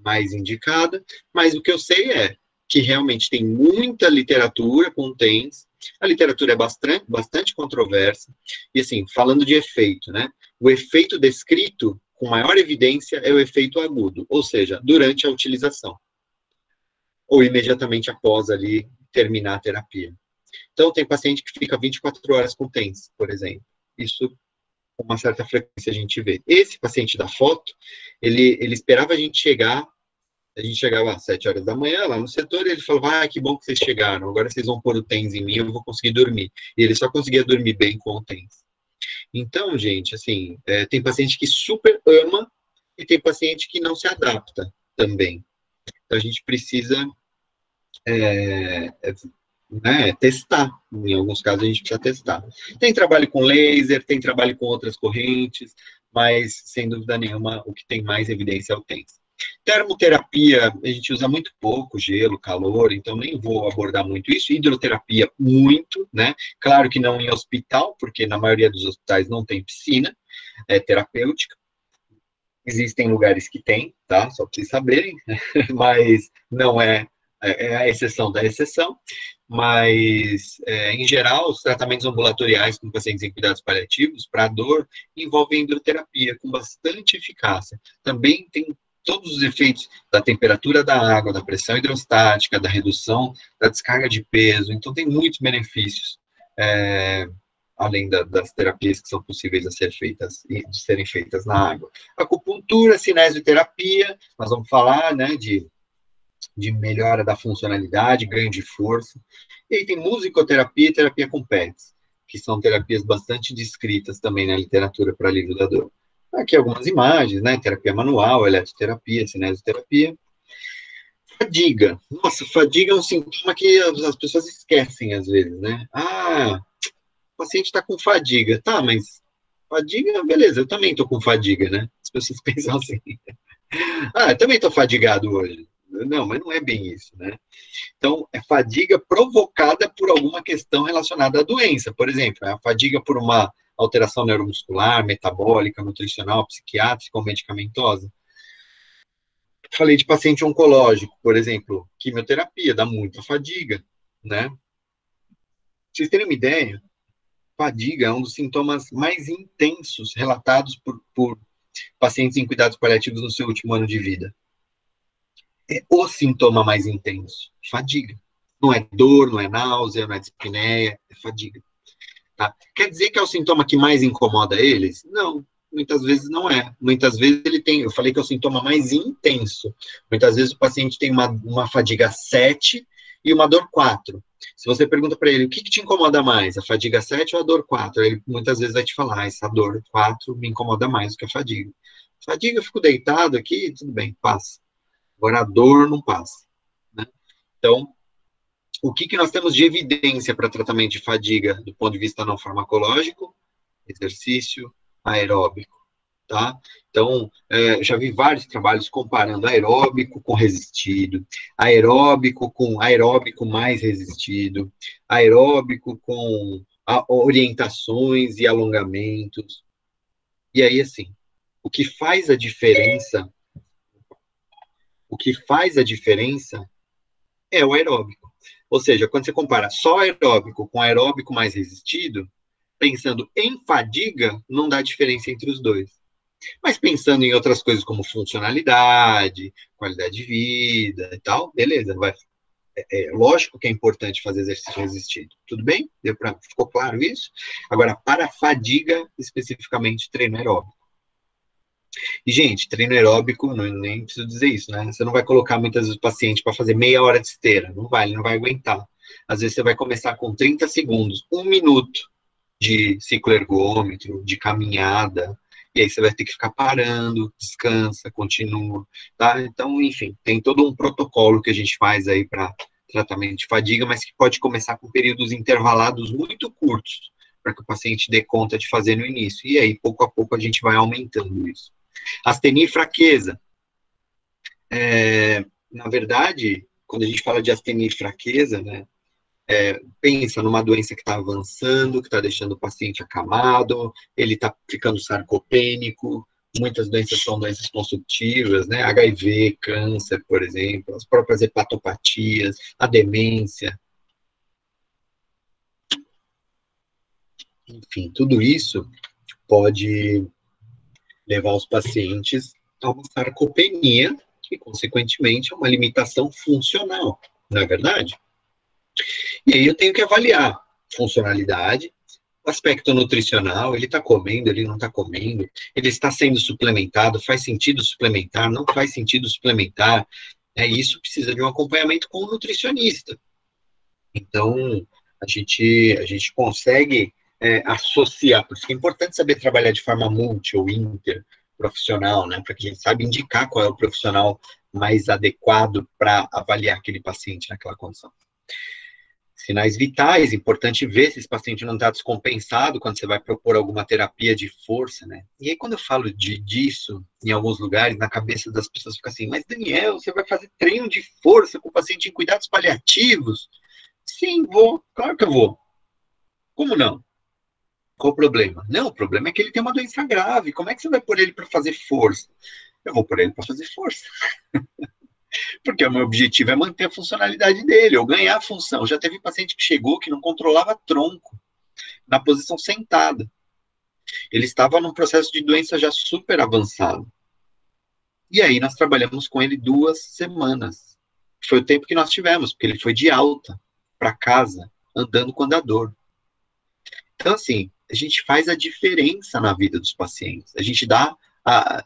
mais indicada, mas o que eu sei é que realmente tem muita literatura com TENS, a literatura é bastante controversa, e assim, falando de efeito, né, o efeito descrito com maior evidência é o efeito agudo, ou seja, durante a utilização, ou imediatamente após ali terminar a terapia. Então, tem paciente que fica 24 horas com TENS, por exemplo. Isso, com uma certa frequência, a gente vê. Esse paciente da foto, ele esperava a gente chegava às 7 horas da manhã lá no setor e ele falava, que bom que vocês chegaram, agora vocês vão pôr o TENS em mim, eu vou conseguir dormir. E ele só conseguia dormir bem com o TENS. Então, gente, assim, tem paciente que super ama e tem paciente que não se adapta também. Então, a gente precisa né, testar. Em alguns casos, a gente precisa testar. Tem trabalho com laser, tem trabalho com outras correntes, mas, sem dúvida nenhuma, o que tem mais evidência é o TENS. Termoterapia, a gente usa muito pouco, gelo, calor, então nem vou abordar muito isso. Hidroterapia, muito, né? Claro que não em hospital, porque na maioria dos hospitais não tem piscina terapêutica. Existem lugares que tem, tá? Só para vocês saberem, mas não é a exceção da exceção. Mas, em geral, os tratamentos ambulatoriais com pacientes em cuidados paliativos para dor envolvem hidroterapia com bastante eficácia. Também tem todos os efeitos da temperatura da água, da pressão hidrostática, da redução da descarga de peso. Então, tem muitos benefícios, além das terapias que são possíveis de serem feitas na água. Acupuntura, cinesioterapia, nós vamos falar, né, de melhora da funcionalidade, ganho de força. E aí tem musicoterapia e terapia com PETs, que são terapias bastante descritas também na literatura para alívio da dor. Aqui algumas imagens, né? Terapia manual, eletroterapia, cinesioterapia. Fadiga. Nossa, fadiga é um sintoma que as pessoas esquecem às vezes, né? O paciente está com fadiga. Tá, mas fadiga, beleza, eu também estou com fadiga, né? As pessoas pensam assim. Eu também estou fadigado hoje. Não, mas não é bem isso, né? Então, é fadiga provocada por alguma questão relacionada à doença. Por exemplo, é a fadiga por uma alteração neuromuscular, metabólica, nutricional, psiquiátrica ou medicamentosa. Falei de paciente oncológico, por exemplo, quimioterapia dá muita fadiga, né? Pra vocês terem uma ideia, fadiga é um dos sintomas mais intensos relatados por pacientes em cuidados paliativos no seu último ano de vida. É o sintoma mais intenso, fadiga. Não é dor, não é náusea, não é dispneia, é fadiga. Tá? Quer dizer que é o sintoma que mais incomoda eles? Não, muitas vezes não é. Muitas vezes ele tem, eu falei que é o sintoma mais intenso. Muitas vezes o paciente tem uma fadiga 7 e uma dor 4. Se você pergunta para ele, o que te incomoda mais, a fadiga 7 ou a dor 4? Ele muitas vezes vai te falar, essa dor 4 me incomoda mais do que a fadiga. Fadiga, eu fico deitado aqui, tudo bem, passa. Agora a dor não passa. Né? Então, o que nós temos de evidência para tratamento de fadiga do ponto de vista não farmacológico? Exercício aeróbico, tá? Então, já vi vários trabalhos comparando aeróbico com resistido, aeróbico com aeróbico mais resistido, aeróbico com orientações e alongamentos. E aí, assim, o que faz a diferença é o aeróbico. Ou seja, quando você compara só aeróbico com aeróbico mais resistido, pensando em fadiga, não dá diferença entre os dois. Mas pensando em outras coisas como funcionalidade, qualidade de vida e tal, beleza, lógico que é importante fazer exercício resistido. Tudo bem? Ficou claro isso? Agora, para fadiga, especificamente treino aeróbico. E, gente, treino aeróbico, nem preciso dizer isso, né? Você não vai colocar muitas vezes o paciente para fazer meia hora de esteira. Não vai, ele não vai aguentar. Às vezes você vai começar com 30 segundos, 1 minuto de ciclo ergômetro, de caminhada, e aí você vai ter que ficar parando, descansa, continua, tá? Então, enfim, tem todo um protocolo que a gente faz aí para tratamento de fadiga, mas que pode começar com períodos intervalados muito curtos, para que o paciente dê conta de fazer no início. E aí, pouco a pouco, a gente vai aumentando isso. Astenia e fraqueza. Na verdade, quando a gente fala de astenia e fraqueza, né, pensa numa doença que está avançando, que está deixando o paciente acamado, ele está ficando sarcopênico, muitas doenças são doenças consultivas, né, HIV, câncer, por exemplo, as próprias hepatopatias, a demência. Enfim, tudo isso pode levar os pacientes a uma sarcopenia e, consequentemente, a uma limitação funcional, não é verdade? E aí eu tenho que avaliar funcionalidade, aspecto nutricional, ele está comendo, ele não está comendo, ele está sendo suplementado, faz sentido suplementar, não faz sentido suplementar, isso precisa de um acompanhamento com o nutricionista. Então, a gente consegue associar, por isso que é importante saber trabalhar de forma multi ou interprofissional, né, para que a gente saiba indicar qual é o profissional mais adequado para avaliar aquele paciente naquela condição. Sinais vitais, importante ver se esse paciente não está descompensado quando você vai propor alguma terapia de força, né? E aí, quando eu falo disso, em alguns lugares, na cabeça das pessoas fica assim, mas Daniel, você vai fazer treino de força com o paciente em cuidados paliativos? Sim, vou, claro que eu vou. Como não? Qual o problema? Não, o problema é que ele tem uma doença grave, como é que você vai pôr ele para fazer força? Eu vou pôr ele para fazer força. Porque o meu objetivo é manter a funcionalidade dele, ou ganhar a função. Já teve paciente que chegou que não controlava tronco, na posição sentada. Ele estava num processo de doença já super avançado. E aí nós trabalhamos com ele 2 semanas. Foi o tempo que nós tivemos, porque ele foi de alta para casa, andando com andador. Então, assim, a gente faz a diferença na vida dos pacientes. A gente dá a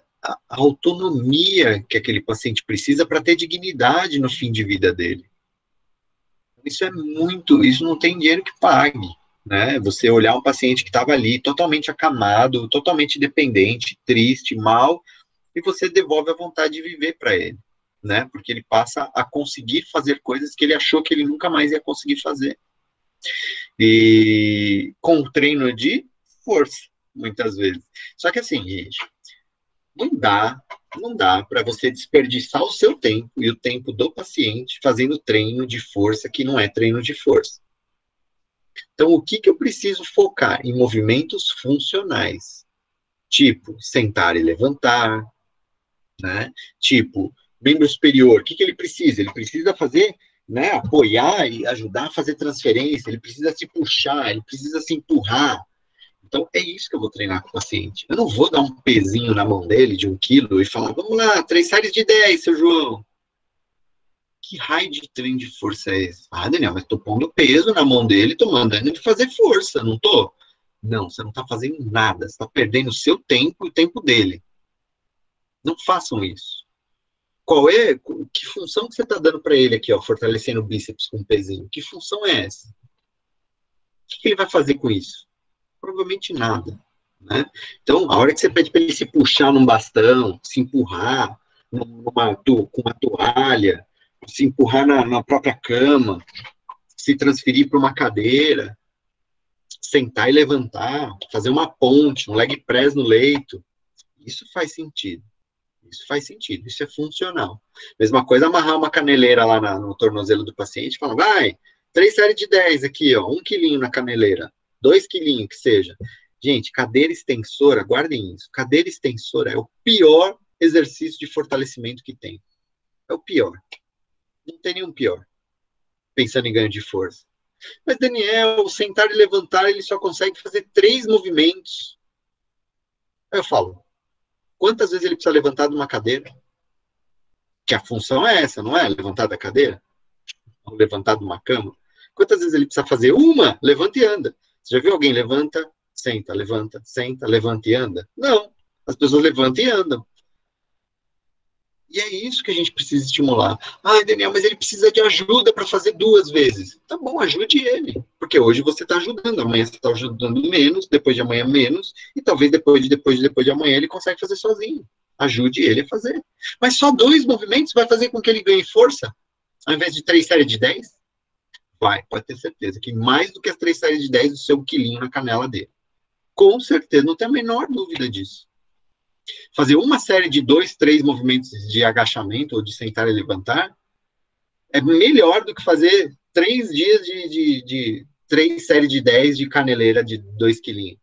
autonomia que aquele paciente precisa para ter dignidade no fim de vida dele. Isso não tem dinheiro que pague, né? Você olhar um paciente que estava ali totalmente acamado, totalmente dependente, triste, mal, e você devolve a vontade de viver para ele, né? Porque ele passa a conseguir fazer coisas que ele achou que ele nunca mais ia conseguir fazer. E com o treino de força, muitas vezes. Só que assim, gente, não dá para você desperdiçar o seu tempo e o tempo do paciente fazendo treino de força que não é treino de força. Então, o que eu preciso focar? Em movimentos funcionais, tipo sentar e levantar, né? Tipo, membro superior, o que ele precisa? Ele precisa fazer, né, apoiar e ajudar a fazer transferência, ele precisa se puxar, ele precisa se empurrar. Então, é isso que eu vou treinar com o paciente. Eu não vou dar um pezinho na mão dele de 1 quilo e falar, vamos lá, 3 séries de 10, seu João. Que raio de treino de força é esse? Ah, Daniel, mas tô pondo peso na mão dele, tô mandando ele fazer força, não tô? Não, você não tá fazendo nada, você tá perdendo o seu tempo e o tempo dele. Não façam isso. Que função que você tá dando para ele aqui, ó, fortalecendo o bíceps com um pezinho? Que função é essa? O que ele vai fazer com isso? Provavelmente nada, né? Então, a hora que você pede para ele se puxar num bastão, se empurrar com uma toalha, se empurrar na própria cama, se transferir para uma cadeira, sentar e levantar, fazer uma ponte, um leg press no leito, isso faz sentido. Isso faz sentido, isso é funcional. Mesma coisa, amarrar uma caneleira lá no tornozelo do paciente e falar, vai, 3 séries de 10 aqui, ó, 1 quilinho na caneleira. 2 quilinhos, que seja. Gente, cadeira extensora, guardem isso. Cadeira extensora é o pior exercício de fortalecimento que tem. É o pior. Não tem nenhum pior. Pensando em ganho de força. Mas, Daniel, sentar e levantar, ele só consegue fazer 3 movimentos. Aí eu falo, quantas vezes ele precisa levantar de uma cadeira? Que a função é essa, não é? Levantar da cadeira? Ou levantar de uma cama? Quantas vezes ele precisa fazer? Uma, levanta e anda. Você já viu alguém levanta, senta, levanta e anda? Não. As pessoas levantam e andam. E é isso que a gente precisa estimular. Ah, Daniel, mas ele precisa de ajuda para fazer 2 vezes. Tá bom, ajude ele. Porque hoje você está ajudando, amanhã você está ajudando menos, depois de amanhã menos, e talvez depois de amanhã ele consegue fazer sozinho. Ajude ele a fazer. Mas só 2 movimentos vai fazer com que ele ganhe força, ao invés de 3 séries de 10? Vai, pode ter certeza, que mais do que as 3 séries de 10 do seu quilinho na canela dele. Com certeza, não tem a menor dúvida disso. Fazer uma série de 2, 3 movimentos de agachamento ou de sentar e levantar é melhor do que fazer 3 dias de 3 séries de 10 de caneleira de 2 quilinhos.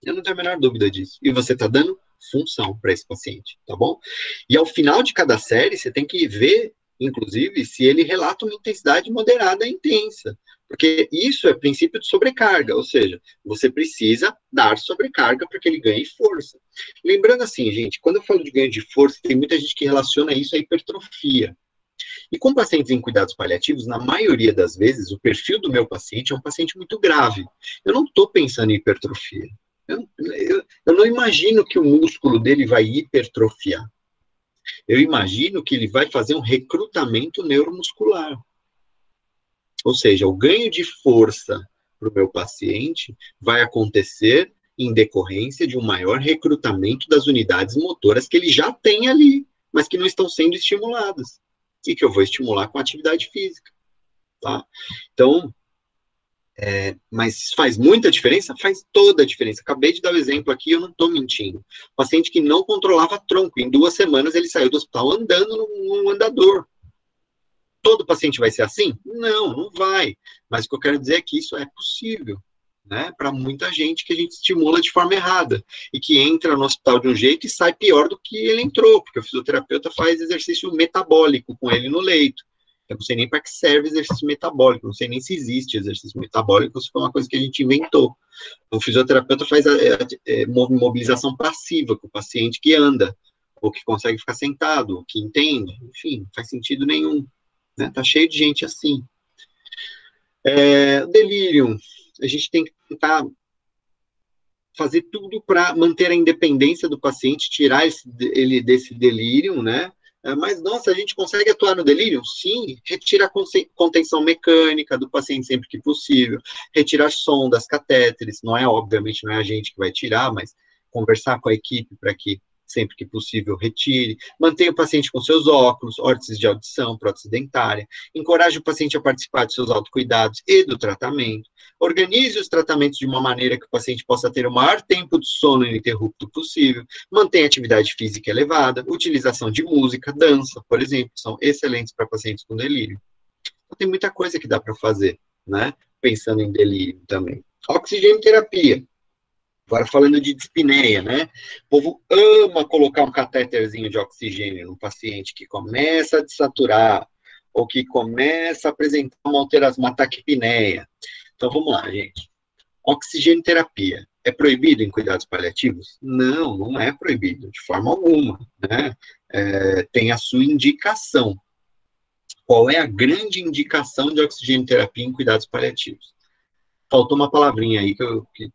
Eu não tenho a menor dúvida disso. E você está dando função para esse paciente, tá bom? E ao final de cada série, você tem que ver, inclusive, se ele relata uma intensidade moderada e intensa. Porque isso é princípio de sobrecarga, ou seja, você precisa dar sobrecarga para que ele ganhe força. Lembrando assim, gente, quando eu falo de ganho de força, tem muita gente que relaciona isso à hipertrofia. E com pacientes em cuidados paliativos, na maioria das vezes, o perfil do meu paciente é um paciente muito grave. Eu não estou pensando em hipertrofia. Eu não imagino que o músculo dele vai hipertrofiar. Eu imagino que ele vai fazer um recrutamento neuromuscular. Ou seja, o ganho de força para o meu paciente vai acontecer em decorrência de um maior recrutamento das unidades motoras que ele já tem ali, mas que não estão sendo estimuladas. E que eu vou estimular com atividade física. Tá? Então, mas faz muita diferença? Faz toda a diferença. Acabei de dar o exemplo aqui, eu não estou mentindo. Paciente que não controlava tronco. Em 2 semanas ele saiu do hospital andando num andador. Todo paciente vai ser assim? Não, não vai. Mas o que eu quero dizer é que isso é possível, né? Para muita gente que a gente estimula de forma errada e que entra no hospital de um jeito e sai pior do que ele entrou, porque o fisioterapeuta faz exercício metabólico com ele no leito. Eu não sei nem para que serve exercício metabólico, não sei nem se existe exercício metabólico, isso foi uma coisa que a gente inventou. O fisioterapeuta faz mobilização passiva com o paciente que anda, ou que consegue ficar sentado, ou que entende, enfim, não faz sentido nenhum. Né? Tá cheio de gente assim. Delírio. A gente tem que tentar fazer tudo para manter a independência do paciente, tirar ele desse delírio, né? Mas, nossa, a gente consegue atuar no delírio? Sim, retira a contenção mecânica do paciente sempre que possível, retirar sondas, catéteres, obviamente não é a gente que vai tirar, mas conversar com a equipe para que sempre que possível retire, mantenha o paciente com seus óculos, órteses de audição, prótese dentária, encoraje o paciente a participar de seus autocuidados e do tratamento, organize os tratamentos de uma maneira que o paciente possa ter o maior tempo de sono ininterrupto possível, mantenha atividade física elevada, utilização de música, dança, por exemplo, são excelentes para pacientes com delírio. Então, tem muita coisa que dá para fazer, né? Pensando em delírio também. Oxigênio terapia. Agora falando de dispneia, né? O povo ama colocar um catéterzinho de oxigênio no paciente que começa a desaturar ou que começa a apresentar uma alteração, uma taquipneia. Então vamos lá, gente. Oxigênio terapia é proibido em cuidados paliativos? Não, não é proibido, de forma alguma, né? Tem a sua indicação. Qual é a grande indicação de oxigênio terapia em cuidados paliativos? Faltou uma palavrinha aí que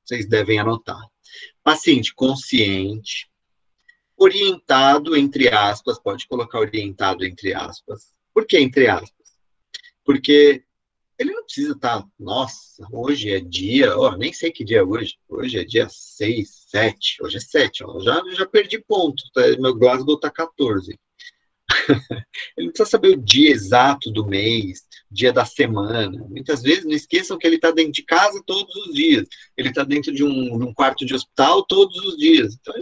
vocês devem anotar. Paciente consciente, orientado, entre aspas, pode colocar orientado entre aspas. Por que entre aspas? Porque ele não precisa estar, nossa, hoje é dia, nem sei que dia é hoje é dia 6, 7, hoje é 7, já perdi ponto, meu Glasgow está 14. Ele não precisa saber o dia exato do mês, dia da semana. Muitas vezes, não esqueçam que ele está dentro de casa todos os dias. Ele está dentro de um quarto de hospital todos os dias. Então,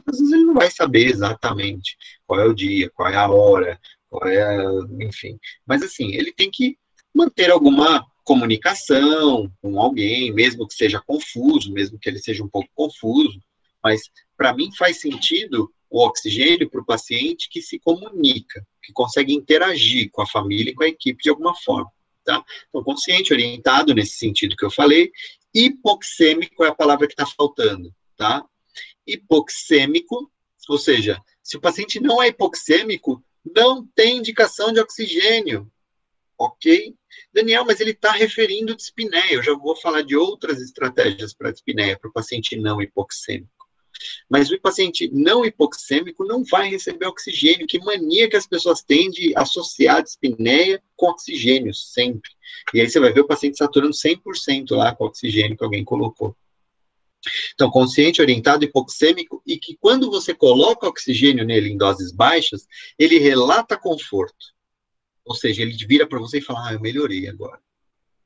às vezes ele não vai saber exatamente qual é o dia, qual é a hora, enfim. Mas, assim, ele tem que manter alguma comunicação com alguém, mesmo que seja confuso, mesmo que ele seja um pouco confuso. Mas, para mim, faz sentido o oxigênio para o paciente que se comunica, que consegue interagir com a família e com a equipe de alguma forma, tá? Então, consciente, orientado nesse sentido que eu falei. Hipoxêmico é a palavra que está faltando, tá? Hipoxêmico, ou seja, se o paciente não é hipoxêmico, não tem indicação de oxigênio, ok? Daniel, mas ele está referindo dispneia, eu já vou falar de outras estratégias para dispneia, para o paciente não hipoxêmico. Mas o paciente não hipoxêmico não vai receber oxigênio. Que mania que as pessoas têm de associar a dispneia com oxigênio, sempre. E aí você vai ver o paciente saturando 100% lá com o oxigênio que alguém colocou. Então, consciente, orientado, hipoxêmico, e que quando você coloca oxigênio nele em doses baixas, ele relata conforto. Ou seja, ele vira para você e fala, eu melhorei agora.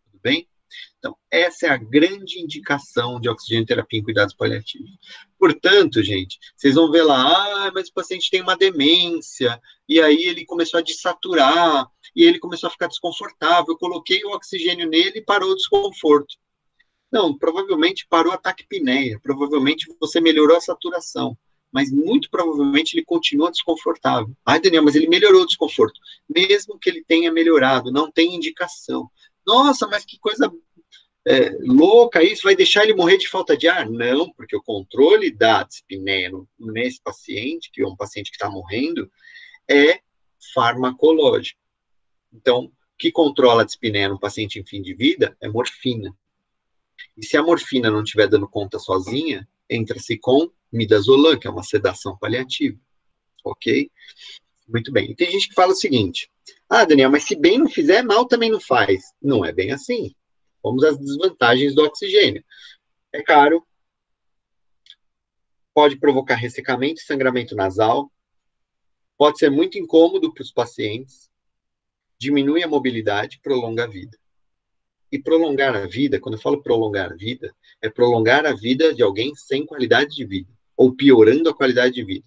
Tudo bem? Então, essa é a grande indicação de oxigenoterapia em cuidados paliativos. Portanto, gente, vocês vão ver lá, mas o paciente tem uma demência, e aí ele começou a desaturar, e ele começou a ficar desconfortável, eu coloquei o oxigênio nele e parou o desconforto. Não, provavelmente parou a taquipneia, provavelmente você melhorou a saturação, mas muito provavelmente ele continua desconfortável. Ai, Daniel, mas ele melhorou o desconforto. Mesmo que ele tenha melhorado, não tem indicação. Nossa, mas que coisa louca isso, vai deixar ele morrer de falta de ar? Não, porque o controle da dispneia nesse paciente, que é um paciente que está morrendo, é farmacológico. Então, o que controla a dispneia no paciente em fim de vida é morfina. E se a morfina não estiver dando conta sozinha, entra-se com midazolam, que é uma sedação paliativa. Ok? Muito bem. E tem gente que fala o seguinte, Daniel, mas se bem não fizer, mal também não faz. Não é bem assim. Vamos às desvantagens do oxigênio. É caro, pode provocar ressecamento e sangramento nasal, pode ser muito incômodo para os pacientes, diminui a mobilidade, prolonga a vida. E prolongar a vida, quando eu falo prolongar a vida, é prolongar a vida de alguém sem qualidade de vida, ou piorando a qualidade de vida,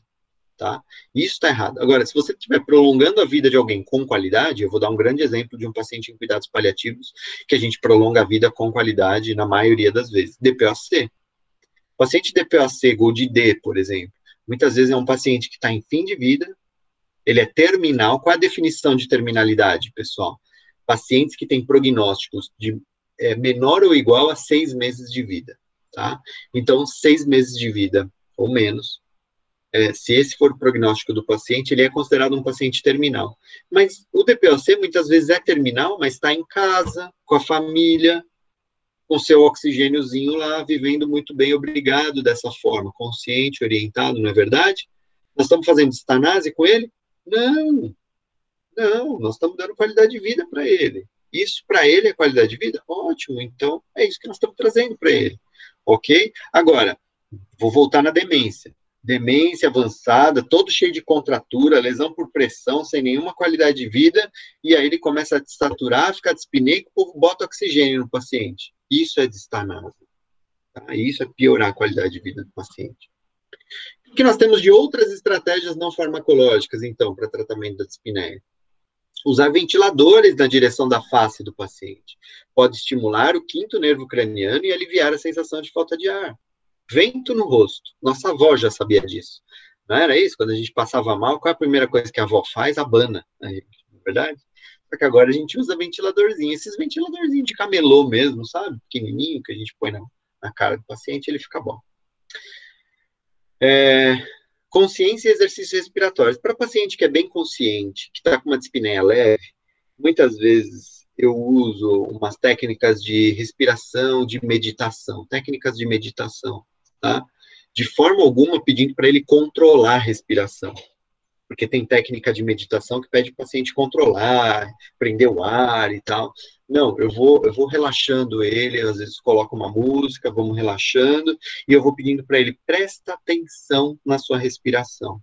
tá? Isso está errado. Agora, se você estiver prolongando a vida de alguém com qualidade, eu vou dar um grande exemplo de um paciente em cuidados paliativos, que a gente prolonga a vida com qualidade na maioria das vezes. DPOC. Paciente DPOC, GOLD-D, por exemplo, muitas vezes é um paciente que está em fim de vida, ele é terminal. Qual é a definição de terminalidade, pessoal? Pacientes que têm prognósticos de menor ou igual a 6 meses de vida, tá? Então, 6 meses de vida ou menos, se esse for o prognóstico do paciente, ele é considerado um paciente terminal. Mas o DPOC muitas vezes é terminal, mas está em casa, com a família, com seu oxigêniozinho lá, vivendo muito bem, obrigado, dessa forma, consciente, orientado, não é verdade? Nós estamos fazendo estanase com ele? Não, nós estamos dando qualidade de vida para ele. Isso para ele é qualidade de vida? Ótimo, então é isso que nós estamos trazendo para ele, ok? Agora, vou voltar na demência. Demência avançada, todo cheio de contratura, lesão por pressão, sem nenhuma qualidade de vida, e aí ele começa a desaturar, ficar dispneico, o povo bota oxigênio no paciente. Isso é destanase. Tá? Isso é piorar a qualidade de vida do paciente. O que nós temos de outras estratégias não farmacológicas, então, para tratamento da dispneia? Usar ventiladores na direção da face do paciente. Pode estimular o quinto nervo craniano e aliviar a sensação de falta de ar. Vento no rosto. Nossa avó já sabia disso. Não era isso? Quando a gente passava mal, qual é a primeira coisa que a avó faz? Abana. Não é verdade? Só que agora a gente usa ventiladorzinho. Esses ventiladorzinhos de camelô mesmo, sabe? Pequenininho, que a gente põe na cara do paciente, ele fica bom. Consciência e exercícios respiratórios. Para paciente que é bem consciente, que está com uma dispneia leve, muitas vezes eu uso umas técnicas de respiração, de meditação, tá? De forma alguma pedindo para ele controlar a respiração, porque tem técnica de meditação que pede para o paciente controlar, prender o ar e tal. Não, eu vou relaxando ele, às vezes coloco uma música, vamos relaxando, e eu vou pedindo para ele, presta atenção na sua respiração.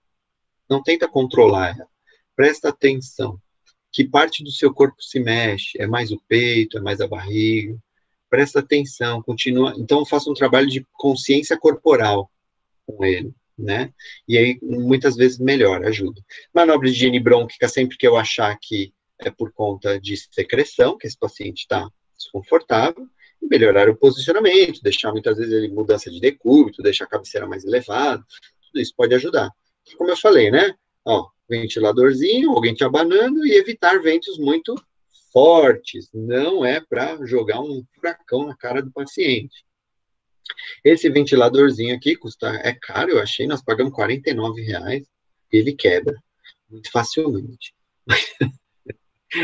Não tenta controlar ela, presta atenção. Que parte do seu corpo se mexe? É mais o peito, é mais a barriga? Presta atenção, continua. Então, eu faço um trabalho de consciência corporal com ele, né? E aí, muitas vezes, melhora, ajuda. Manobra de higiene brônquica, sempre que eu achar que é por conta de secreção, que esse paciente está desconfortável, e melhorar o posicionamento, deixar, muitas vezes, ele mudança de decúbito, deixar a cabeceira mais elevada, tudo isso pode ajudar. Como eu falei, né? Ó, ventiladorzinho, alguém te abanando e evitar ventos muito fortes. Não é para jogar um furacão na cara do paciente. Esse ventiladorzinho aqui é caro, eu achei, nós pagamos R$49 e ele quebra muito facilmente.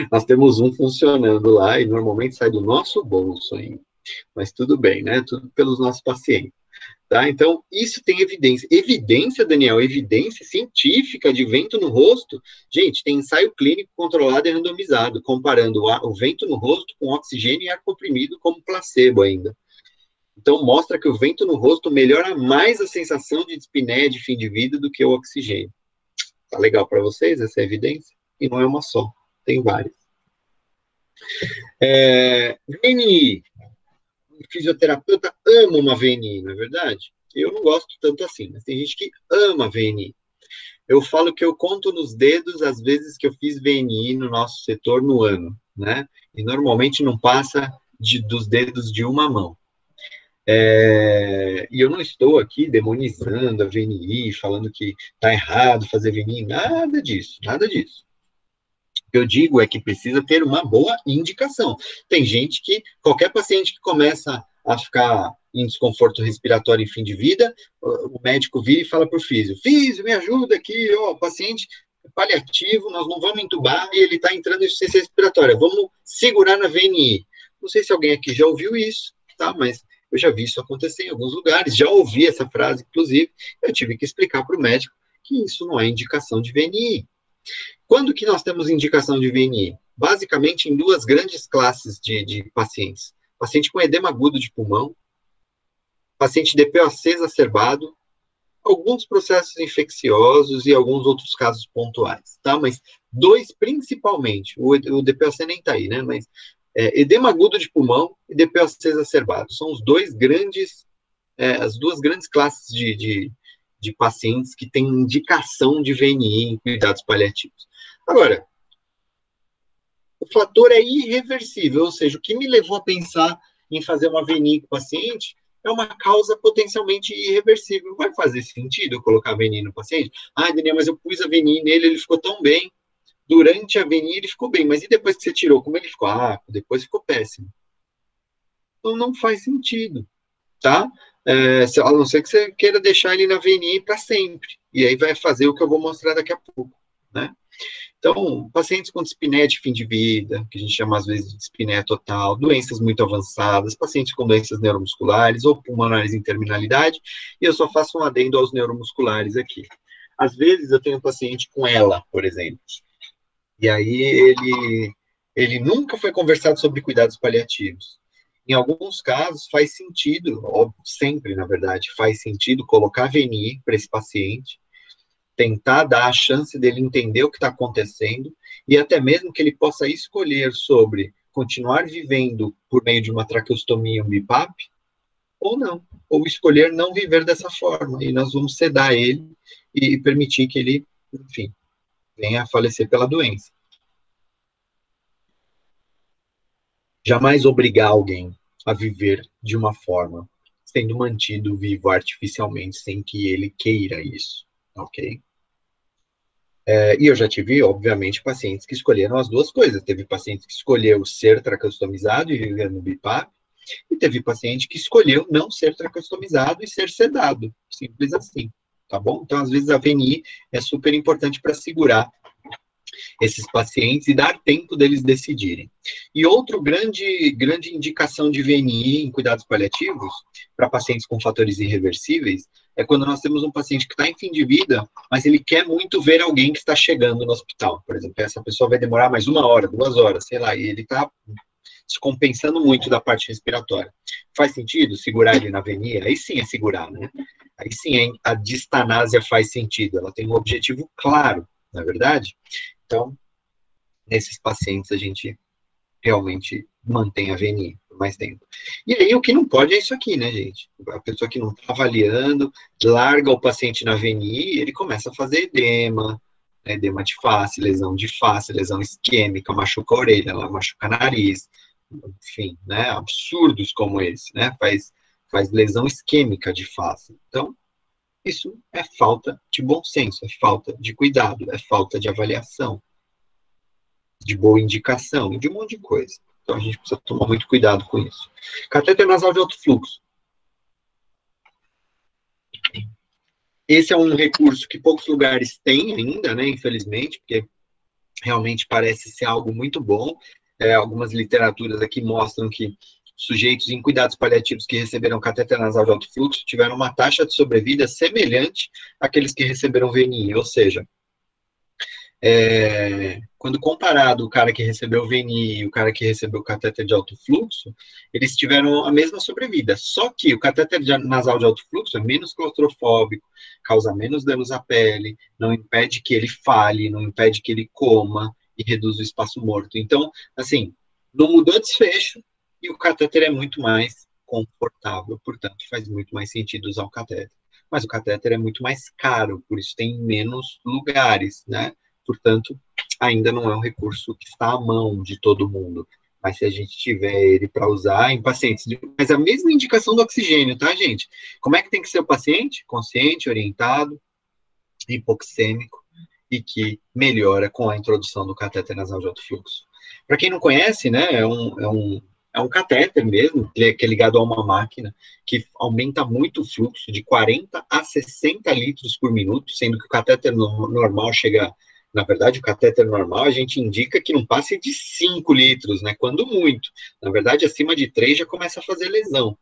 Nós temos um funcionando lá e normalmente sai do nosso bolso ainda. Mas tudo bem, né? Tudo pelos nossos pacientes. Tá? Então, isso tem evidência. Evidência, Daniel, evidência científica de vento no rosto. Gente, tem ensaio clínico controlado e randomizado, comparando o vento no rosto com oxigênio e ar comprimido como placebo ainda. Então, mostra que o vento no rosto melhora mais a sensação de dispneia de fim de vida do que o oxigênio. Tá legal para vocês essa evidência? E não é uma só, tem várias. VNI. O fisioterapeuta ama uma VNI, não é verdade? Eu não gosto tanto assim, mas tem gente que ama VNI. Eu falo que eu conto nos dedos as vezes que eu fiz VNI no nosso setor no ano, né? E normalmente não passa dos dedos de uma mão. E eu não estou aqui demonizando a VNI, falando que está errado fazer VNI, nada disso, nada disso. O que eu digo é que precisa ter uma boa indicação. Tem gente que, qualquer paciente que começa a ficar em desconforto respiratório em fim de vida, o médico vira e fala para o físio, me ajuda aqui, ó, paciente paliativo, nós não vamos entubar e ele está entrando em insuficiência respiratória, vamos segurar na VNI. Não sei se alguém aqui já ouviu isso, tá? Mas eu já vi isso acontecer em alguns lugares, já ouvi essa frase, inclusive, eu tive que explicar para o médico que isso não é indicação de VNI. Quando que nós temos indicação de VNI? Basicamente em duas grandes classes de pacientes. Paciente com edema agudo de pulmão, paciente DPOC exacerbado, alguns processos infecciosos e alguns outros casos pontuais, tá? Mas dois principalmente, o DPOC nem tá aí, né? Mas edema agudo de pulmão e DPOC exacerbado. São os dois grandes, as duas grandes classes de pacientes que têm indicação de VNI em cuidados paliativos. Agora, o fator é irreversível, ou seja, o que me levou a pensar em fazer uma VNI com o paciente é uma causa potencialmente irreversível. Vai fazer sentido eu colocar a VNI no paciente? Daniel, mas eu pus a VNI nele, ele ficou tão bem. Durante a VNI ele ficou bem, mas e depois que você tirou, como ele ficou? Depois ficou péssimo. Então não faz sentido, tá? A não ser que você queira deixar ele na VNI para sempre. E aí vai fazer o que eu vou mostrar daqui a pouco, né? Então, pacientes com dispneia de fim de vida, que a gente chama às vezes de dispneia total, doenças muito avançadas, pacientes com doenças neuromusculares ou pulmonares em terminalidade, e eu só faço um adendo aos neuromusculares aqui. Às vezes eu tenho um paciente com ELA, por exemplo, e aí ele nunca foi conversado sobre cuidados paliativos. Em alguns casos faz sentido, sempre na verdade, faz sentido colocar VNI para esse paciente, tentar dar a chance dele entender o que está acontecendo e até mesmo que ele possa escolher sobre continuar vivendo por meio de uma traqueostomia e um BiPAP ou não, ou escolher não viver dessa forma, e nós vamos sedar ele e permitir que ele, enfim, venha a falecer pela doença. Jamais obrigar alguém a viver de uma forma sendo mantido vivo artificialmente sem que ele queira isso. Ok? E eu já tive, obviamente, pacientes que escolheram as duas coisas. Teve paciente que escolheu ser traqueostomizado e viver no BiPAP, e teve paciente que escolheu não ser traqueostomizado e ser sedado. Simples assim, tá bom? Então, às vezes, a VNI é super importante para segurar esses pacientes e dar tempo deles decidirem. E outra grande indicação de VNI em cuidados paliativos para pacientes com fatores irreversíveis é quando nós temos um paciente que está em fim de vida, mas ele quer muito ver alguém que está chegando no hospital. Por exemplo, essa pessoa vai demorar mais 1 hora, 2 horas, sei lá, e ele está descompensando muito da parte respiratória. Faz sentido segurar ele na VNI? Aí sim é segurar, né? Aí sim a distanásia faz sentido, ela tem um objetivo claro, não é verdade? Então, nesses pacientes a gente realmente mantém a VNI por mais tempo. E aí o que não pode é isso aqui, né, gente? A pessoa que não está avaliando, larga o paciente na VNI, ele começa a fazer edema, né, edema de face, lesão isquêmica, machuca a orelha, machuca o nariz, enfim, né, absurdos como esse, né, faz lesão isquêmica de face. Então, isso é falta de bom senso, é falta de cuidado, é falta de avaliação, de boa indicação, de um monte de coisa. Então, a gente precisa tomar muito cuidado com isso. Catéter nasal de alto fluxo. Esse é um recurso que poucos lugares têm ainda, né, infelizmente, porque realmente parece ser algo muito bom. Algumas literaturas aqui mostram que Sujeitos em cuidados paliativos que receberam catéter nasal de alto fluxo tiveram uma taxa de sobrevida semelhante àqueles que receberam VNI, ou seja, quando comparado o cara que recebeu VNI e o cara que recebeu catéter de alto fluxo, eles tiveram a mesma sobrevida. Só que o catéter nasal de alto fluxo é menos claustrofóbico, causa menos danos à pele, não impede que ele fale, não impede que ele coma e reduz o espaço morto. Então, assim, não mudou desfecho e o catéter é muito mais confortável, portanto, faz muito mais sentido usar o catéter. Mas o catéter é muito mais caro, por isso tem menos lugares, né? Portanto, ainda não é um recurso que está à mão de todo mundo. Mas se a gente tiver ele para usar em pacientes... Mas a mesma indicação do oxigênio, tá, gente? Como é que tem que ser o paciente? Consciente, orientado, hipoxêmico e que melhora com a introdução do catéter nasal de alto fluxo. Para quem não conhece, né, é um catéter mesmo, que é ligado a uma máquina, que aumenta muito o fluxo, de 40 a 60 litros por minuto, sendo que o catéter normal chega... Na verdade, o catéter normal, a gente indica que não passe de 5 litros, né? Quando muito. Na verdade, acima de 3 já começa a fazer lesão.